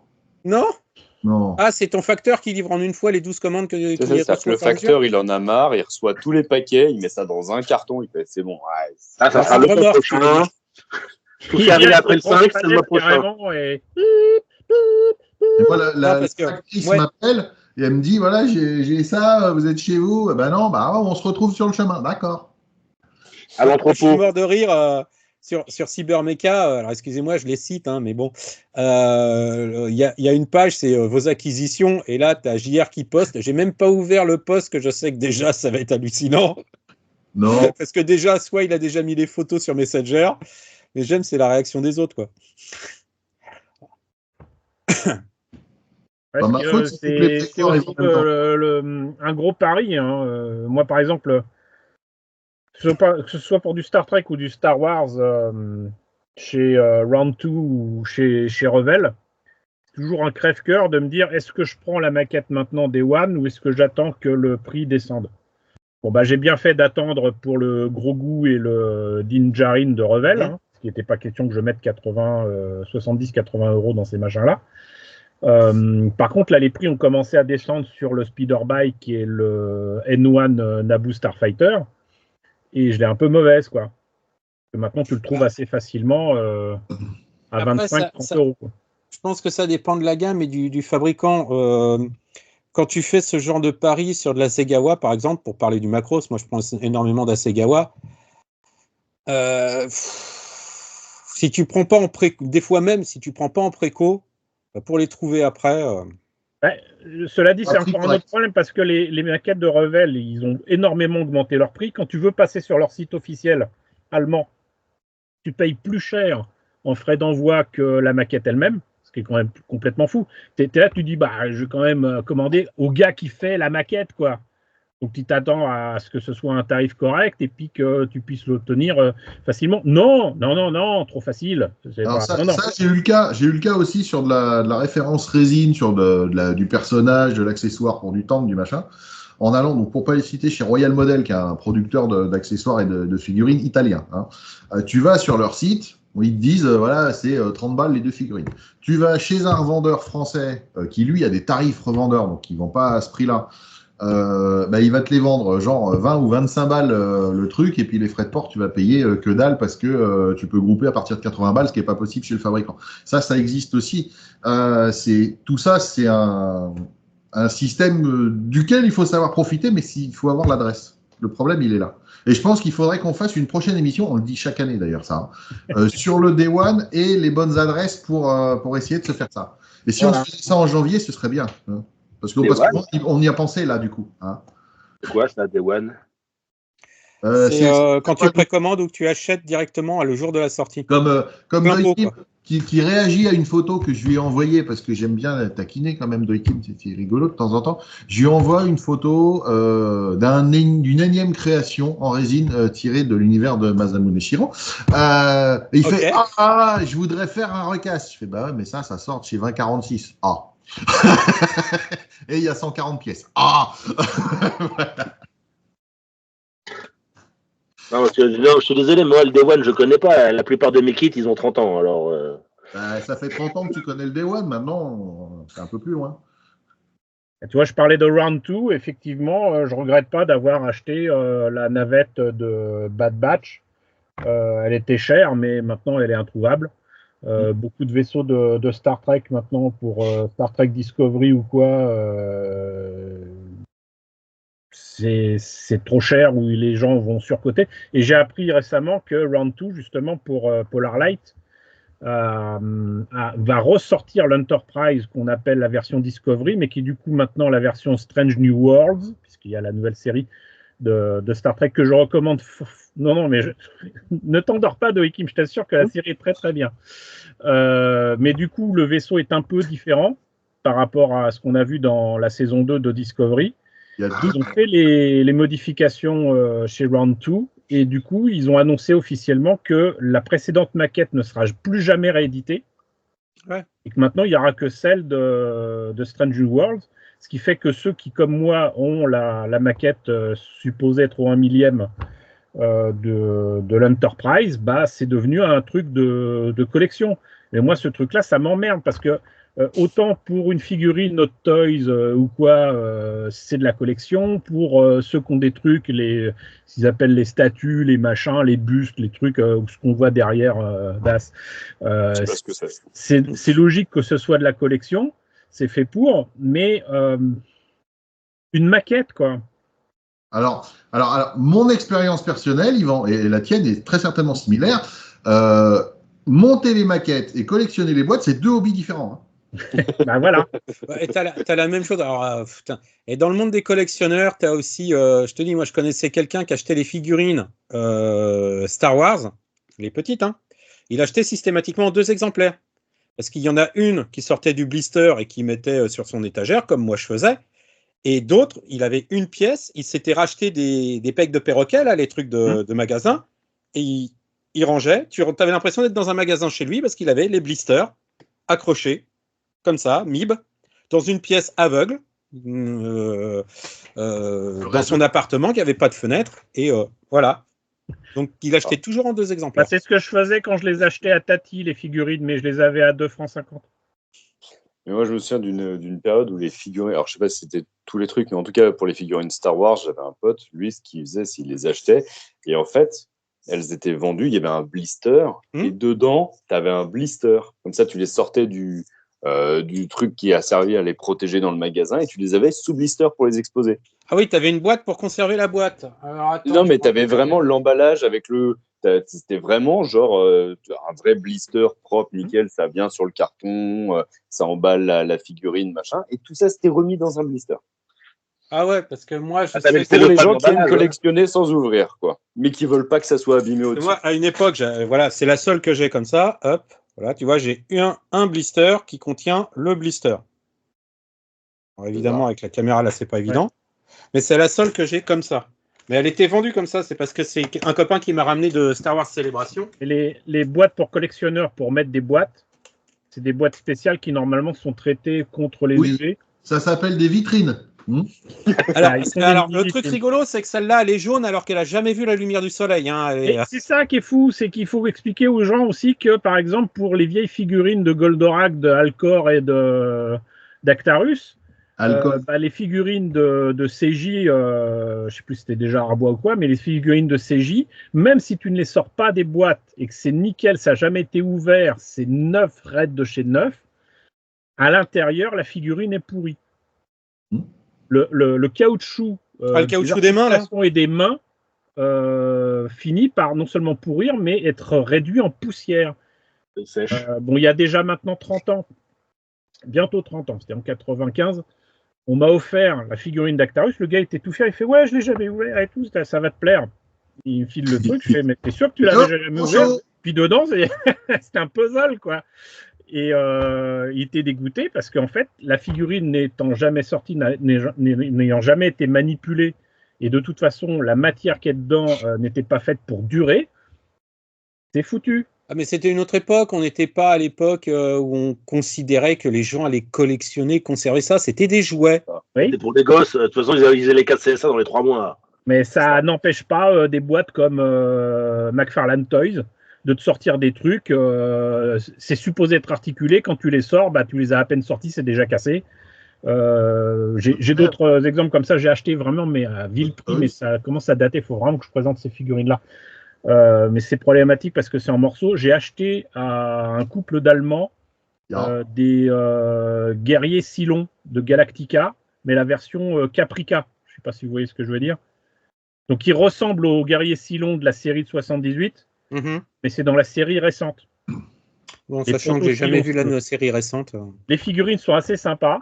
Ah, c'est ton facteur qui livre en une fois les 12 commandes que le facteur, il en a marre, il reçoit tous les paquets, il met ça dans un carton, il fait c'est bon. Ouais, ça sera le mois prochain. Tout qui arrive après le 5, c'est le mois prochain. Voilà, la factrice m'appelle et elle me dit voilà, j'ai ça, vous êtes chez vous. Ben non, on se retrouve sur le chemin. D'accord. À l'entrepôt. Je suis mort de rire sur Cybermecha. Alors excusez-moi, je les cite, mais bon. Il y a une page, c'est vos acquisitions, et là, tu as JR qui poste. J'ai même pas ouvert le post, que je sais que déjà, ça va être hallucinant. Non. Parce que déjà, soit il a déjà mis les photos sur Messenger, mais j'aime, c'est la réaction des autres, quoi. Parce que c'est aussi un gros pari. Moi, par exemple, que ce soit pour du Star Trek ou du Star Wars chez Round 2 ou chez Revell, c'est toujours un crève-cœur de me dire est-ce que je prends la maquette maintenant Day One ou est-ce que j'attends que le prix descende. Bon, j'ai bien fait d'attendre pour le Grogu et le Din Djarin de Revell, parce qu'il n'était pas question que je mette 70-80 euros dans ces machins-là. Par contre, là, les prix ont commencé à descendre sur le Speederbike et le N1 Naboo Starfighter, et je l'ai un peu mauvaise, quoi. Parce que maintenant, tu le trouves assez facilement à 25-30 euros. Quoi. Je pense que ça dépend de la gamme et du fabricant. Quand tu fais ce genre de pari sur de la Segawa, par exemple, pour parler du Macros, moi je prends énormément d'Asegawa. Si tu prends pas en préco, des fois même, si tu prends pas en préco, pour les trouver après. Cela dit, c'est encore un autre problème parce que les maquettes de Revell, ils ont énormément augmenté leur prix. Quand tu veux passer sur leur site officiel allemand, tu payes plus cher en frais d'envoi que la maquette elle-même. Ce qui est quand même complètement fou. T'es là, tu dis, je vais quand même commander au gars qui fait la maquette, quoi. Donc, tu t'attends à ce que ce soit un tarif correct et puis que tu puisses l'obtenir facilement. Non, trop facile. Alors ça, j'ai eu le cas aussi sur de la référence résine, sur du personnage, de l'accessoire pour du temple, du machin. En allant, donc pour pas les citer, chez Royal Model, qui est un producteur d'accessoires et de figurines italien. Hein. Tu vas sur leur site, où ils te disent, voilà, c'est 30 balles les 2 figurines. Tu vas chez un revendeur français qui, lui, a des tarifs revendeurs, donc ils ne vont pas à ce prix-là. Il va te les vendre genre 20 ou 25 balles le truc, et puis les frais de port, tu vas payer que dalle parce que tu peux grouper à partir de 80 balles, ce qui n'est pas possible chez le fabricant. Ça existe aussi. Tout ça, c'est un système duquel il faut savoir profiter, mais il faut avoir l'adresse. Le problème, il est là. Et je pense qu'il faudrait qu'on fasse une prochaine émission, on le dit chaque année d'ailleurs ça, sur le Day One et les bonnes adresses pour essayer de se faire ça. Et si on se faisait ça en janvier, ce serait bien. Hein. Parce qu'on y a pensé là, du coup. Hein. C'est quoi ça, Day One? C'est quand tu précommandes ou que tu achètes directement le jour de la sortie. Comme Doikim qui réagit à une photo que je lui ai envoyée, parce que j'aime bien taquiner quand même Doikim, c'est rigolo de temps en temps. Je lui envoie une photo d'une énième création en résine tirée de l'univers de Masamune Shirow. Et il fait « Ah, je voudrais faire un recast ». Je fais « Bah ouais, mais ça sort chez 2046 ». Ah. Et il y a 140 pièces. Ah. Voilà. Non, je suis désolé, moi, le Day One, je connais pas. La plupart de mes kits, ils ont 30 ans. Alors, ça fait 30 ans que tu connais le Day One. Maintenant, c'est un peu plus loin. Tu vois, je parlais de Round 2. Effectivement, je regrette pas d'avoir acheté la navette de Bad Batch. Elle était chère, mais maintenant, elle est introuvable. Beaucoup de vaisseaux de Star Trek maintenant pour Star Trek Discovery ou quoi, c'est trop cher ou les gens vont surcoter. Et j'ai appris récemment que Round 2, justement pour Polar Light, va ressortir l'Enterprise qu'on appelle la version Discovery, mais qui est du coup maintenant la version Strange New Worlds, puisqu'il y a la nouvelle série de Star Trek que je recommande. Non, mais ne t'endors pas, Doikim, je t'assure que la série est très très bien. Mais du coup, le vaisseau est un peu différent par rapport à ce qu'on a vu dans la saison 2 de Discovery. Ils ont fait les modifications chez Round 2 et du coup, ils ont annoncé officiellement que la précédente maquette ne sera plus jamais rééditée et que maintenant, il n'y aura que celle de Strange New Worlds. Ce qui fait que ceux qui, comme moi, ont la maquette supposée être au 1 millième de l'Enterprise, c'est devenu un truc de collection. Mais moi, ce truc-là, ça m'emmerde parce que autant pour une figurine Hot Toys ou quoi, c'est de la collection. Pour ceux qui ont des trucs, qu'ils appellent les statues, les machins, les bustes, les trucs, ce qu'on voit derrière DAS, c'est logique que ce soit de la collection. C'est fait pour, mais une maquette, quoi. Alors, mon expérience personnelle, Yvan, et la tienne est très certainement similaire. Monter les maquettes et collectionner les boîtes, c'est 2 hobbies différents. Ben voilà. Et t'as la même chose. Alors, et dans le monde des collectionneurs, t'as aussi, je te dis, moi, je connaissais quelqu'un qui achetait les figurines Star Wars, les petites. Hein. Il achetait systématiquement 2 exemplaires. Parce qu'il y en a une qui sortait du blister et qui mettait sur son étagère, comme moi je faisais. Et d'autres, il avait une pièce, il s'était racheté des pecs de perroquet, là, les trucs de magasin, et il rangeait. Tu avais l'impression d'être dans un magasin chez lui parce qu'il avait les blisters accrochés, comme ça, MIB, dans une pièce aveugle, dans son appartement qui n'avait pas de fenêtre. Et voilà. Donc, il achetait toujours en 2 exemplaires. C'est ce que je faisais quand je les achetais à Tati, les figurines, mais je les avais à 2,50 francs. Mais moi, je me souviens d'une période où les figurines, alors je sais pas si c'était tous les trucs, mais en tout cas, pour les figurines Star Wars, j'avais un pote, lui, ce qu'il faisait, s'il les achetait, et en fait, elles étaient vendues, il y avait un blister, et dedans, tu avais un blister. Comme ça, tu les sortais du truc qui a servi à les protéger dans le magasin, et tu les avais sous blister pour les exposer. Ah oui, tu avais une boîte pour conserver la boîte. Alors, attends, non, mais tu avais vraiment l'emballage avec c'était vraiment genre un vrai blister propre, nickel, ça vient sur le carton, ça emballe la figurine, machin, et tout ça, c'était remis dans un blister. Ah ouais, parce que moi, je sais pour les gens qui aiment collectionner sans ouvrir, quoi, mais qui veulent pas que ça soit abîmé au-dessus. Moi, à une époque, voilà, c'est la seule que j'ai comme ça, hop, Voilà, tu vois, j'ai un blister qui contient le blister. Alors, évidemment, avec la caméra, là, c'est pas évident. Mais c'est la seule que j'ai comme ça. Mais elle était vendue comme ça, c'est parce que c'est un copain qui m'a ramené de Star Wars Celebration. Et les boîtes pour collectionneurs, pour mettre des boîtes, c'est des boîtes spéciales qui normalement sont traitées contre les Oui. UV. Ça s'appelle des vitrines. Alors, le truc rigolo, c'est que celle-là, elle est jaune alors qu'elle a jamais vu la lumière du soleil. Hein. Et c'est ça qui est fou, c'est qu'il faut expliquer aux gens aussi que, par exemple, pour les vieilles figurines de Goldorak, de Alcor et d'Actarus, les figurines de CJ, je ne sais plus si c'était déjà Arbois ou quoi, mais les figurines de CJ, même si tu ne les sors pas des boîtes et que c'est nickel, ça n'a jamais été ouvert, c'est neuf, raide de chez neuf, à l'intérieur, la figurine est pourrie. Le caoutchouc, le caoutchouc des mains, là, et des mains finit par non seulement pourrir, mais être réduit en poussière. Bon, il y a déjà maintenant 30 ans, bientôt 30 ans, c'était en 95, on m'a offert la figurine d'Actarus, le gars était tout fier, il fait « Ouais, je l'ai jamais ouvert et tout, ça va te plaire. » Il me file le truc, je fais « Mais t'es sûr que tu l'avais jamais ouvert ?» Puis dedans, c'était un puzzle, quoi. Et il était dégoûté parce qu'en fait, la figurine n'étant jamais sortie, n'ayant jamais été manipulée, et de toute façon, la matière qui est dedans n'était pas faite pour durer, c'est foutu. Ah, mais c'était une autre époque, on n'était pas à l'époque où on considérait que les gens allaient collectionner, conserver ça, c'était des jouets. Oui. C'était pour des gosses, de toute façon, ils allaient casser ça dans les 3 mois. Mais ça n'empêche pas des boîtes comme McFarlane Toys de te sortir des trucs, c'est supposé être articulé, quand tu les sors, tu les as à peine sortis, c'est déjà cassé. J'ai d'autres exemples comme ça, j'ai acheté vraiment mais à vil prix, mais ça commence à dater, il faut vraiment que je présente ces figurines-là. Mais c'est problématique parce que c'est en morceaux. J'ai acheté à un couple d'Allemands des guerriers Cylon de Galactica, mais la version Caprica. Je ne sais pas si vous voyez ce que je veux dire. Donc, ils ressemblent aux guerriers Cylon de la série de 78, mais c'est dans la série récente. Bon, sachant que j'ai jamais vu la série récente. Les figurines sont assez sympas.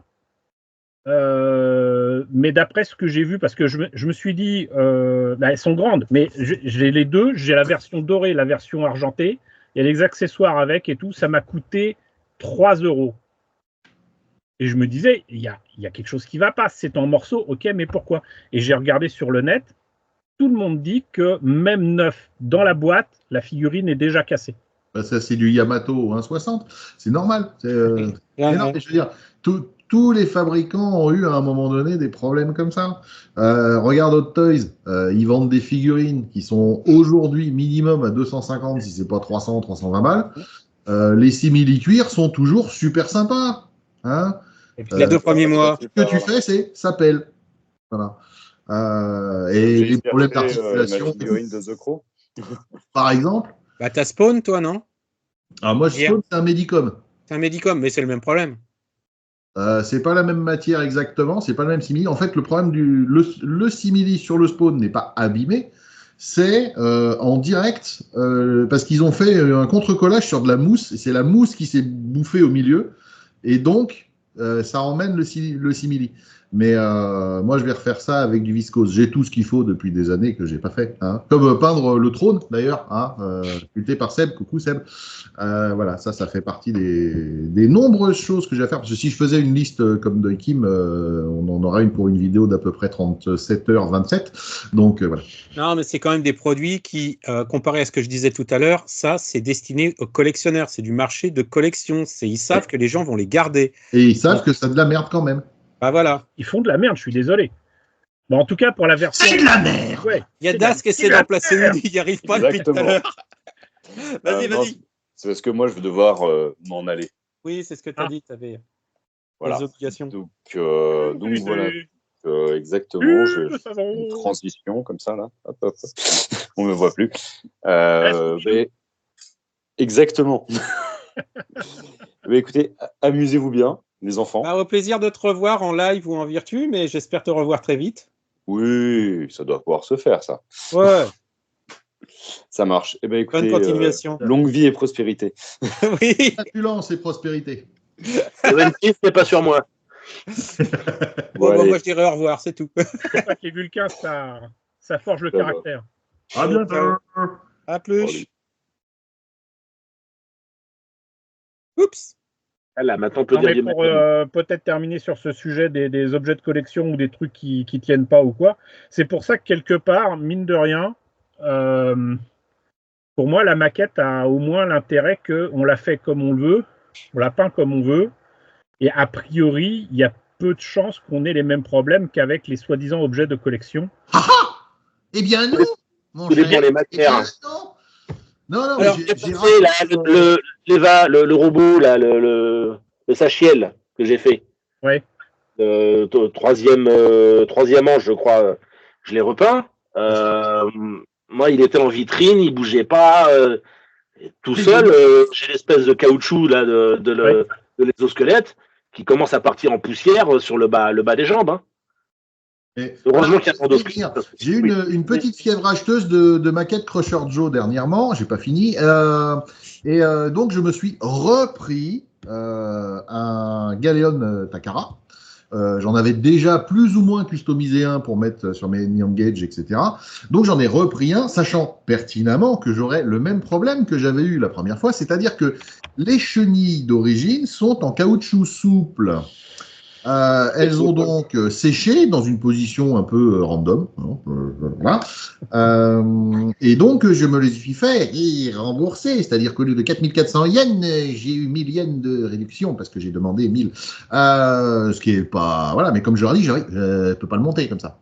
Mais d'après ce que j'ai vu, parce que je me suis dit, elles sont grandes, mais j'ai les deux, j'ai la version dorée, la version argentée, il y a les accessoires avec et tout, ça m'a coûté 3 €. Et je me disais, il y a quelque chose qui va pas, c'est en morceaux, ok, mais pourquoi? Et j'ai regardé sur le net, tout le monde dit que même neuf dans la boîte, la figurine est déjà cassée. Ça, c'est du Yamato 1,60, c'est normal. Je veux dire, tous les fabricants ont eu à un moment donné des problèmes comme ça. Regarde Hot Toys, ils vendent des figurines qui sont aujourd'hui minimum à 250, si c'est pas 300, 320 balles. Les simili-cuirs sont toujours super sympas. Hein, et puis les 2 premiers mois. Ce que tu fais, c'est ça pèle. Voilà. Et les problèmes d'articulation. Figurine de The Crow. Par exemple. T'as Spawn, toi, non? Alors moi, Spawn, c'est un Medicom. C'est un Medicom, mais c'est le même problème. C'est pas la même matière exactement, c'est pas le même simili. En fait, le problème le simili sur le Spawn n'est pas abîmé, c'est en direct parce qu'ils ont fait un contre-collage sur de la mousse et c'est la mousse qui s'est bouffée au milieu et donc ça emmène le simili. Mais moi, je vais refaire ça avec du viscose. J'ai tout ce qu'il faut depuis des années que j'ai pas fait. Hein. Comme peindre le trône, d'ailleurs, sculpté par Seb. Coucou Seb. Voilà, ça fait partie des nombreuses choses que j'ai à faire. Parce que si je faisais une liste comme de Kim, on en aura une pour une vidéo d'à peu près 37h27. Donc voilà. Non, mais c'est quand même des produits qui, comparé à ce que je disais tout à l'heure, ça, c'est destiné aux collectionneurs. C'est du marché de collection. Ils savent que les gens vont les garder. Et ils savent que ça a de la merde quand même. Voilà. Ils font de la merde, je suis désolé. Bon, en tout cas, pour la version. C'est de la merde. Ouais, il y a Das qui essaie d'en placer une, il n'y arrive pas depuis tout à l'heure. Vas-y. C'est parce que moi, je vais devoir m'en aller. Oui, c'est ce que tu as dit, tu avais des obligations. Donc voilà. Exactement. Une transition comme ça, là. Hop. On ne me voit plus. Mais... Exactement. Mais écoutez, amusez-vous bien. Les enfants. Au plaisir de te revoir en live ou en virtu, mais j'espère te revoir très vite. Oui, ça doit pouvoir se faire, ça. Ouais. Ça marche. Eh bien, écoutez, bonne continuation. Longue vie et prospérité. Oui. Opulence et prospérité. C'est pas sur moi. Bon, moi, je dirais au revoir, c'est tout. C'est pas que les Vulcains, ça forge le caractère. À bientôt. À plus. Oups. Là, maintenant, on peut Non, dire mais du pour matériel. peut-être terminer sur ce sujet des objets de collection ou des trucs qui tiennent pas ou quoi, c'est pour ça que quelque part, mine de rien, pour moi, la maquette a au moins l'intérêt qu'on l'a fait comme on le veut, on l'a peint comme on veut, et a priori, il y a peu de chances qu'on ait les mêmes problèmes qu'avec les soi-disant objets de collection. Ah ah Eh bien non, mon Tout dépend cher. des Eh bien matières. non. Non, mais Alors, j'ai C'est là, le robot, là, le Sachiel que j'ai fait. Ouais. Troisième ange, je crois. Je l'ai repeint. Moi, il était en vitrine, il bougeait pas tout seul. J'ai l'espèce de caoutchouc là Ouais. de l'exosquelette qui commence à partir en poussière sur le bas des jambes. Hein. Et- Heureusement qu'il y a un je vais dire, j'ai eu une petite fièvre acheteuse de maquettes Crusher Joe dernièrement, j'ai pas fini, donc je me suis repris un Galeon Takara. J'en avais déjà plus ou moins customisé un pour mettre sur mes Neon Gauge, etc. Donc j'en ai repris un, sachant pertinemment que j'aurais le même problème que j'avais eu la première fois, c'est-à-dire que les chenilles d'origine sont en caoutchouc souple. Elles ont donc séché dans une position un peu random. Voilà. Et donc, je me les suis fait rembourser. C'est-à-dire qu'au lieu de 4400 yens, j'ai eu 1000 yens de réduction parce que j'ai demandé 1000. Ce qui est pas. Voilà, mais comme je leur dis, je ne peux pas le monter comme ça.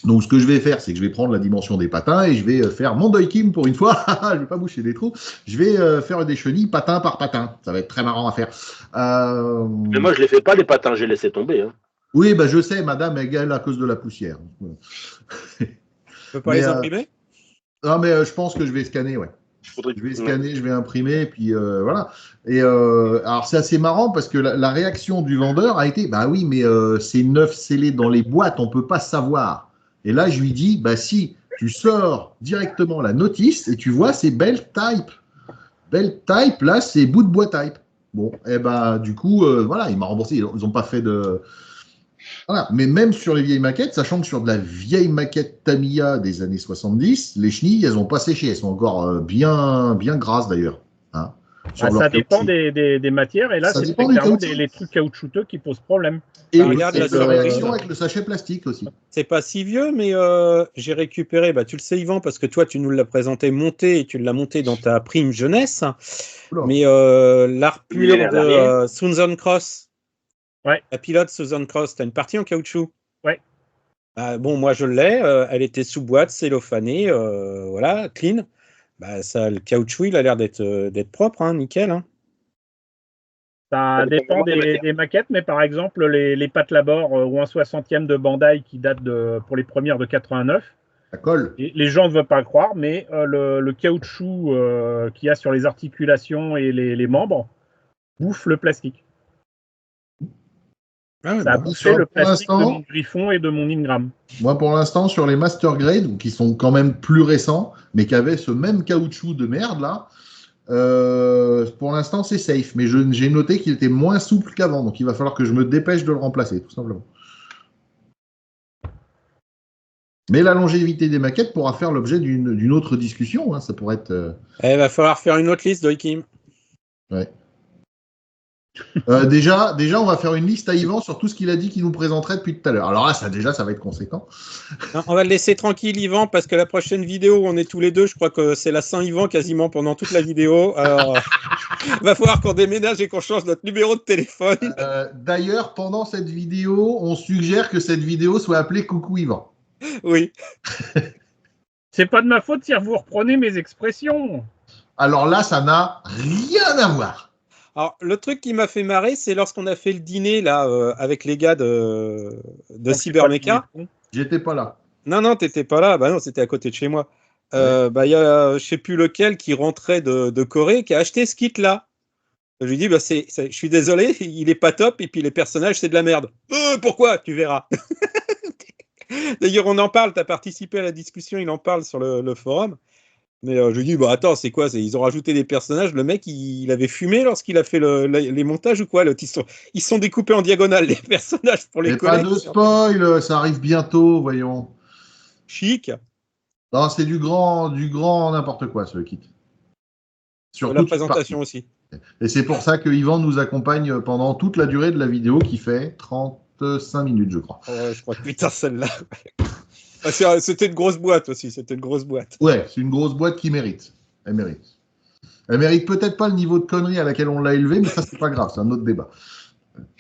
Donc, ce que je vais faire, c'est que je vais prendre la dimension des patins et je vais faire mon Daikim pour une fois. Je vais pas boucher des trous. Je vais faire des chenilles patin par patin. Ça va être très marrant à faire. Mais moi, je les fais pas les patins, j'ai laissé tomber. Hein. Oui, bah, je sais, madame est gale à cause de la poussière. Tu peux pas Mais, les imprimer? Non, mais je pense que je vais scanner, ouais. Faudrait- Je vais scanner, je vais imprimer, et puis voilà. Et alors, c'est assez marrant parce que la réaction du vendeur a été, bah oui, mais c'est neuf scellé dans les boîtes, on peut pas savoir. Et là, je lui dis, bah si, tu sors directement la notice et tu vois, c'est Bell Type. Bell Type, là, c'est bout de bois type. Bon, et bah du coup, voilà, il m'a remboursé. Ils n'ont pas fait de. Voilà. Mais même sur les vieilles maquettes, sachant que sur de la vieille maquette Tamiya des années 70, les chenilles, elles n'ont pas séché. Elles sont encore bien grasses d'ailleurs. Hein, sur leur Ça dépend caoutchouc. des matières, et là, Ça c'est dépend du clairement caoutchouc. les trucs caoutchouteux qui posent problème. Et, Bah, regarde et la de surprise. réaction avec le sachet plastique aussi. C'est pas si vieux, mais j'ai récupéré, bah, tu le sais Yvan, parce que toi tu nous l'as présenté monté et tu l'as monté dans ta prime jeunesse, Oula. mais l'arpure Millénaire de dernier. Southern Cross, Ouais. la pilote Southern Cross, t'as une partie en caoutchouc. Ouais. Bon, moi je l'ai, elle était sous boîte, cellophanée, voilà, clean. Bah, ça, le caoutchouc, il a l'air d'être propre, hein, nickel. Hein. Ça dépend vraiment des matières. des maquettes, mais par exemple, les pattes Labor ou un 60e de Bandai qui date pour les premières de 89, Ça colle. et les gens ne veulent pas le croire, mais le caoutchouc qu'il y a sur les articulations et les membres bouffe le plastique. Ah, Ça a bah, bouffé le pour plastique de l'instant- mon Griffon et de mon Ingram. Moi, pour l'instant, sur les Master Grade, qui sont quand même plus récents, mais qui avaient ce même caoutchouc de merde là, pour l'instant, c'est safe. Mais j'ai noté qu'il était moins souple qu'avant, donc il va falloir que je me dépêche de le remplacer, tout simplement. Mais la longévité des maquettes pourra faire l'objet d'une autre discussion. Hein. Ça pourrait être. il va falloir faire une autre liste, Doikim. Ouais. Déjà, on va faire une liste à Yvan sur tout ce qu'il a dit qu'il nous présenterait depuis tout à l'heure. Alors là, ça va être conséquent. Non, on va le laisser tranquille, Yvan, parce que la prochaine vidéo où on est tous les deux, je crois que c'est la Saint-Yvan quasiment pendant toute la vidéo. Alors, va falloir qu'on déménage et qu'on change notre numéro de téléphone. D'ailleurs, pendant cette vidéo, on suggère que cette vidéo soit appelée Coucou Yvan. Oui. C'est pas de ma faute si vous reprenez mes expressions. Alors là, ça n'a rien à voir. Alors, le truc qui m'a fait marrer, c'est lorsqu'on a fait le dîner là avec les gars de Cybermecha. J'étais pas là. Non, t'étais pas là. Bah non, c'était à côté de chez moi. Bah, il y a, je sais plus lequel qui rentrait de Corée qui a acheté ce kit-là. Je lui dis, bah, je suis désolé, il est pas top et puis les personnages, c'est de la merde. Pourquoi? Tu verras. D'ailleurs, on en parle. T'as participé à la discussion, il en parle sur le forum. Mais je lui dis, bah attends, c'est quoi? Ils ont rajouté des personnages. Le mec, il avait fumé lorsqu'il a fait les montages ou quoi? Ils sont découpés en diagonale, les personnages, pour les Mais coller. pas de spoil, ça arrive bientôt, voyons. Chic. Non, c'est du grand n'importe quoi, ce kit. La présentation aussi. Et c'est pour ça que Yvan nous accompagne pendant toute la durée de la vidéo qui fait 35 minutes, je crois. Je crois que putain, celle-là. Ah, c'était une grosse boîte aussi, c'était une grosse boîte. Ouais, c'est une grosse boîte qui mérite. Elle mérite. Elle mérite peut-être pas le niveau de connerie à laquelle on l'a élevé, mais ça, c'est pas grave, c'est un autre débat.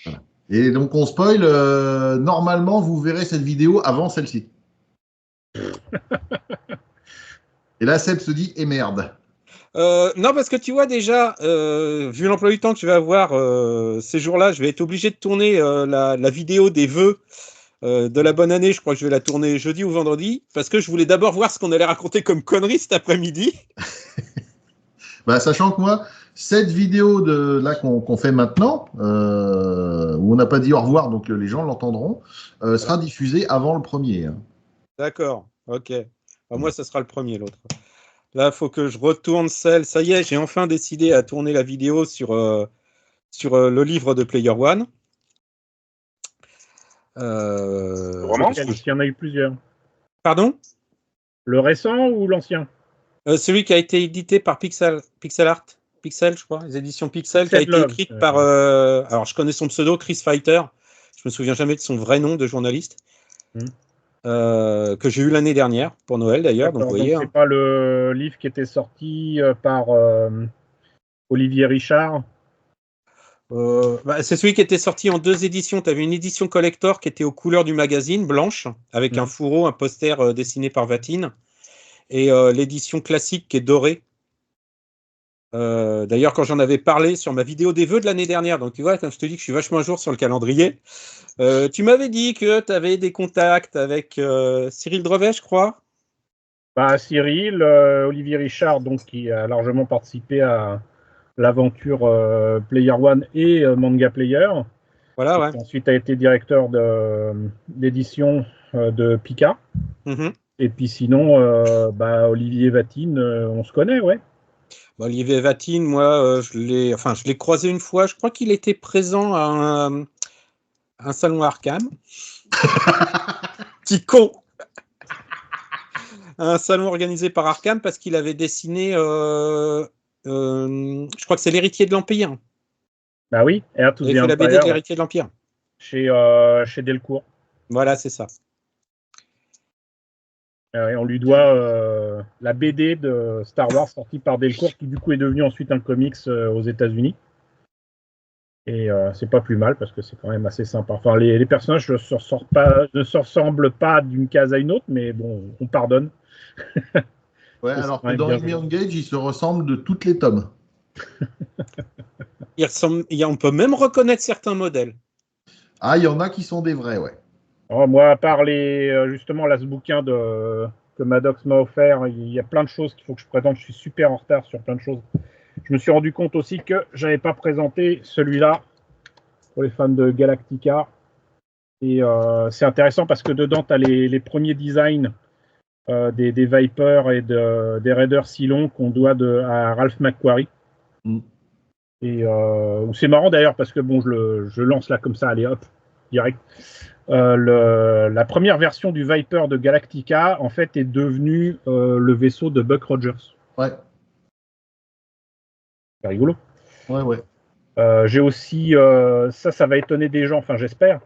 Voilà. Et donc, on spoil. Normalement, vous verrez cette vidéo avant celle-ci. Et là, Seb se dit, et merde. Non, parce que tu vois déjà, vu l'emploi du temps que je vais avoir ces jours-là, je vais être obligé de tourner la vidéo des vœux de la bonne année. Je crois que je vais la tourner jeudi ou vendredi, parce que je voulais d'abord voir ce qu'on allait raconter comme conneries cet après-midi. Bah, sachant que moi, cette vidéo de là qu'on fait maintenant, où on n'a pas dit au revoir, donc les gens l'entendront, sera diffusée avant le premier. Hein. D'accord, ok. Alors, moi, ça sera le premier, l'autre. Là, il faut que je retourne celle. Ça y est, j'ai enfin décidé à tourner la vidéo sur le livre de Player One. Vraiment Il y en a eu plusieurs. Pardon? Le récent ou l'ancien? Celui qui a été édité par Pixel Art. Pixel, je crois, les éditions Pixel, qui a été Love, écrite par. Alors, je connais son pseudo, Chris Fighter. Je me souviens jamais de son vrai nom de journaliste. Que j'ai eu l'année dernière, pour Noël d'ailleurs. Donc, vous voyez. C'est pas le livre qui était sorti par Olivier Richard. C'est celui qui était sorti en 2 éditions. Tu avais une édition collector qui était aux couleurs du magazine, blanche, avec un fourreau, un poster dessiné par Vatine. Et l'édition classique qui est dorée. D'ailleurs, quand j'en avais parlé sur ma vidéo des vœux de l'année dernière, donc tu vois, comme je te dis que je suis vachement à jour sur le calendrier, tu m'avais dit que tu avais des contacts avec Cyril Drevet, je crois. Cyril, Olivier Richard, donc, qui a largement participé à l'aventure Player One et Manga Player. Voilà, ouais. Qui ensuite a été directeur d'édition de Pika. Et puis sinon, Olivier Vatine, on se connaît, ouais. Olivier Vatine, moi, je l'ai croisé une fois. Je crois qu'il était présent à un salon Arkham. Petit con. Un salon organisé par Arkham parce qu'il avait dessiné, je crois que c'est l'héritier de l'Empire. Bah oui, il a fait la BD de l'héritier de l'Empire. Chez Delcourt. Voilà, c'est ça. Et on lui doit la BD de Star Wars sortie par Delcourt, qui du coup est devenu ensuite un comics aux États-Unis. Et c'est pas plus mal parce que c'est quand même assez sympa. Enfin, les personnages ne se ressemblent pas d'une case à une autre, mais bon, on pardonne. Ouais, alors que dans Enemy Engage, ils se ressemblent de toutes les tomes. On peut même reconnaître certains modèles. Ah, il y en a qui sont des vrais, ouais. Alors, moi, à part justement là, ce bouquin que Maddox m'a offert, il y a plein de choses qu'il faut que je présente. Je suis super en retard sur plein de choses. Je me suis rendu compte aussi que je n'avais pas présenté celui-là pour les fans de Galactica. Et c'est intéressant parce que dedans, tu as les premiers designs des Vipers et des Raiders Cylon qu'on doit à Ralph McQuarrie. Et c'est marrant d'ailleurs parce que bon, je lance là comme ça, allez hop, direct. La première version du Viper de Galactica, en fait, est devenue le vaisseau de Buck Rogers. Ouais. C'est rigolo. Ouais. J'ai aussi, ça va étonner des gens, enfin j'espère,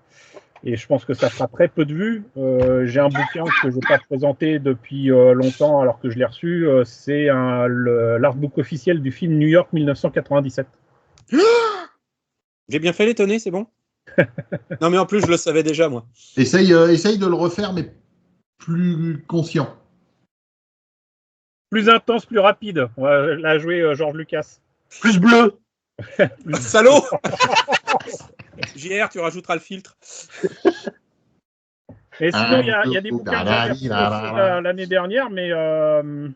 et je pense que ça fera très peu de vues. J'ai un bouquin que je n'ai pas présenté depuis longtemps alors que je l'ai reçu. C'est l'artbook officiel du film New York 1997. J'ai bien fait l'étonner, c'est bon. Non, mais en plus, je le savais déjà, moi. Essaye de le refaire, mais plus conscient. Plus intense, plus rapide. On va la jouer George Lucas. Plus bleu. Salaud. JR, tu rajouteras le filtre. Et sinon, il y a des bouquins que j'ai aussi l'année dernière, mais je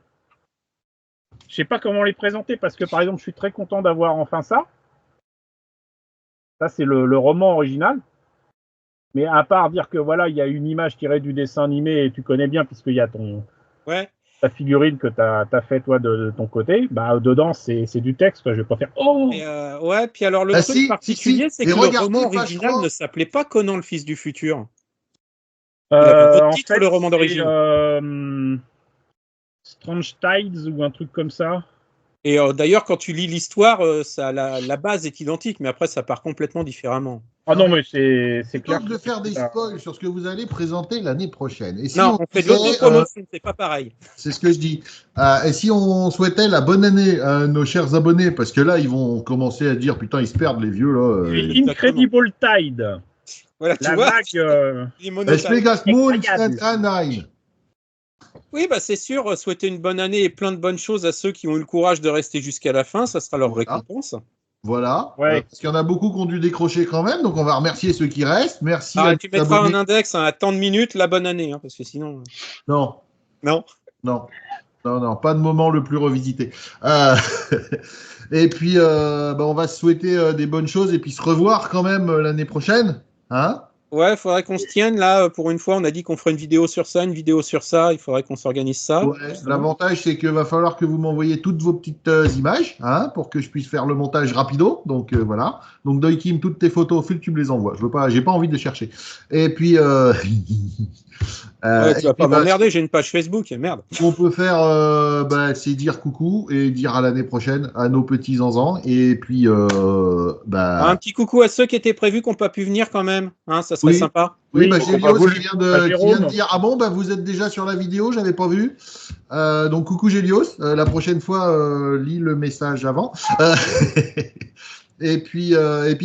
sais pas comment les présenter parce que, par exemple, je suis très content d'avoir enfin ça. Ça, c'est le roman original. Mais à part dire que voilà, il y a une image tirée du dessin animé et tu connais bien puisqu'il y a ta figurine que tu as fait toi de ton côté, bah dedans c'est du texte, quoi. Je vais pas faire ouais, puis alors le truc particulier, c'est que le roman original ne s'appelait pas Conan le fils du futur. Il avait d'autres titres, le roman d'origine. Strange Tides ou un truc comme ça. Et d'ailleurs, quand tu lis l'histoire, la base est identique, mais après, ça part complètement différemment. Ah non, mais c'est clair. Plutôt que de faire des spoils sur ce que vous allez présenter l'année prochaine. Et si Non, on fait de l'autopromotion, c'est pas pareil. c'est ce que je dis. Et si on souhaitait la bonne année à nos chers abonnés, parce que là, ils vont commencer à dire, putain, ils se perdent les vieux, là. Incredible Tide. Voilà, tu La vois. vague. Les monotypes. Vegas Moon, Incroyable. Nine. Oui, bah c'est sûr, souhaiter une bonne année et plein de bonnes choses à ceux qui ont eu le courage de rester jusqu'à la fin, ça sera leur récompense. Voilà. Ouais. Parce qu'il y en a beaucoup qui ont dû décrocher quand même, donc on va remercier ceux qui restent. Merci à Tu tous mettras abonnés. un index à tant de minutes la bonne année, parce que sinon. Non. Non. Non, pas de moment le plus revisité. Et puis, on va se souhaiter des bonnes choses et puis se revoir quand même l'année prochaine. Hein? Ouais, il faudrait qu'on se tienne là. Pour une fois, on a dit qu'on ferait une vidéo sur ça, une vidéo sur ça. Il faudrait qu'on s'organise ça. Ouais, l'avantage, c'est qu'il va falloir que vous m'envoyiez toutes vos petites images pour que je puisse faire le montage rapido. Donc, voilà. Donc, Doikim, toutes tes photos, tu me les envoies. J'ai pas envie de les chercher. Et puis... tu vas pas m'emmerder, j'ai une page Facebook, merde. Ce qu'on peut faire, c'est dire coucou et dire à l'année prochaine à nos petits enfants. Et puis, un petit coucou à ceux qui étaient prévus qui n'ont pas pu venir quand même. Hein, ça serait sympa. Oui, Oui, Gélios qui vient de Jérôme. dire ah bon, vous êtes déjà sur la vidéo, j'avais pas vu. Donc coucou Gélios, la prochaine fois lis le message avant. Et puis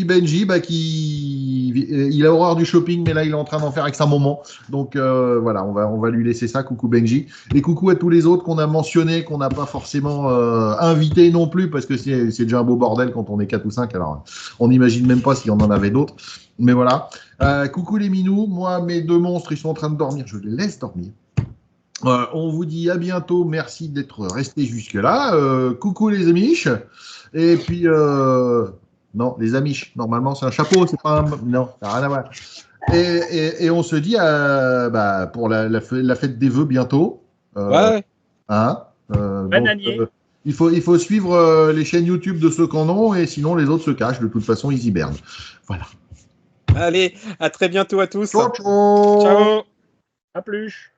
Benji, il a horreur du shopping, mais là il est en train d'en faire avec sa maman. Donc voilà, on va lui laisser ça. Coucou Benji. Et coucou à tous les autres qu'on a mentionnés, qu'on n'a pas forcément invités non plus, parce que c'est déjà un beau bordel quand on est 4 ou 5. Alors on n'imagine même pas s'il y en avait d'autres. Mais voilà. Coucou les minous. Moi, mes deux monstres, ils sont en train de dormir. Je les laisse dormir. On vous dit à bientôt. Merci d'être restés jusque-là. Coucou les amiches. Et puis, non, les amiches. Normalement, c'est un chapeau. C'est pas un. Non, ça n'a rien à voir. Et on se dit pour la fête des vœux bientôt. Ouais. Hein, Bonne année. il faut suivre les chaînes YouTube de ceux qui en ont, et sinon les autres se cachent. De toute façon, ils hibernent. Voilà. Allez, à très bientôt à tous. Ciao, ciao. Ciao. À plus.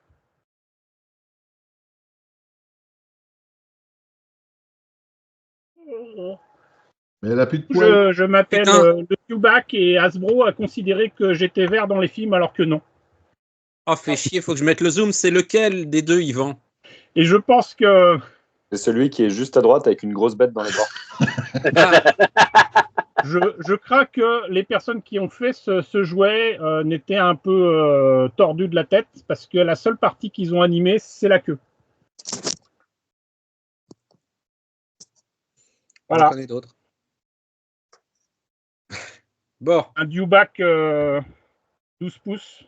Mais elle a plus de poils. Je m'appelle Putain. le Tubac et Hasbro a considéré que j'étais vert dans les films alors que non. Oh, fait chier, faut que je mette le zoom. C'est lequel des deux, Yvan? Et je pense que C'est celui qui est juste à droite avec une grosse bête dans les bords. je crains que les personnes qui ont fait ce jouet n'étaient un peu tordues de la tête parce que la seule partie qu'ils ont animée, c'est la queue. Voilà. On connaît d'autres. Bon. Un Dewback 12 pouces.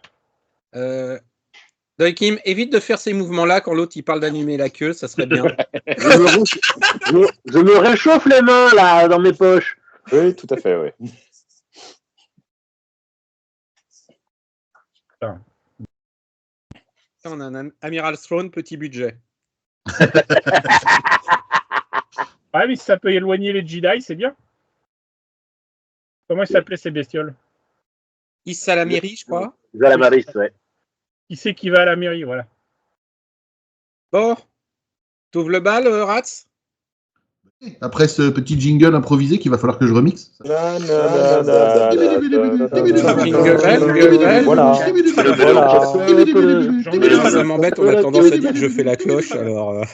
Doikim, évite de faire ces mouvements-là quand l'autre il parle d'animer la queue, ça serait bien. Je me réchauffe les mains là dans mes poches. Oui, tout à fait, oui. On a un Amiral Throne, petit budget. Ouais, mais si ça peut éloigner les Jedi, c'est bien. Comment ils s'appelaient ces bestioles? Issa la mairie, je crois. Zalamaris, ouais. Qui c'est qui va à la mairie, voilà. Bon. T'ouvres le bal, Rats? Après ce petit jingle improvisé qu'il va falloir que je remixe. Voilà. Ça m'embête, on a tendance à dire que je fais la cloche, alors...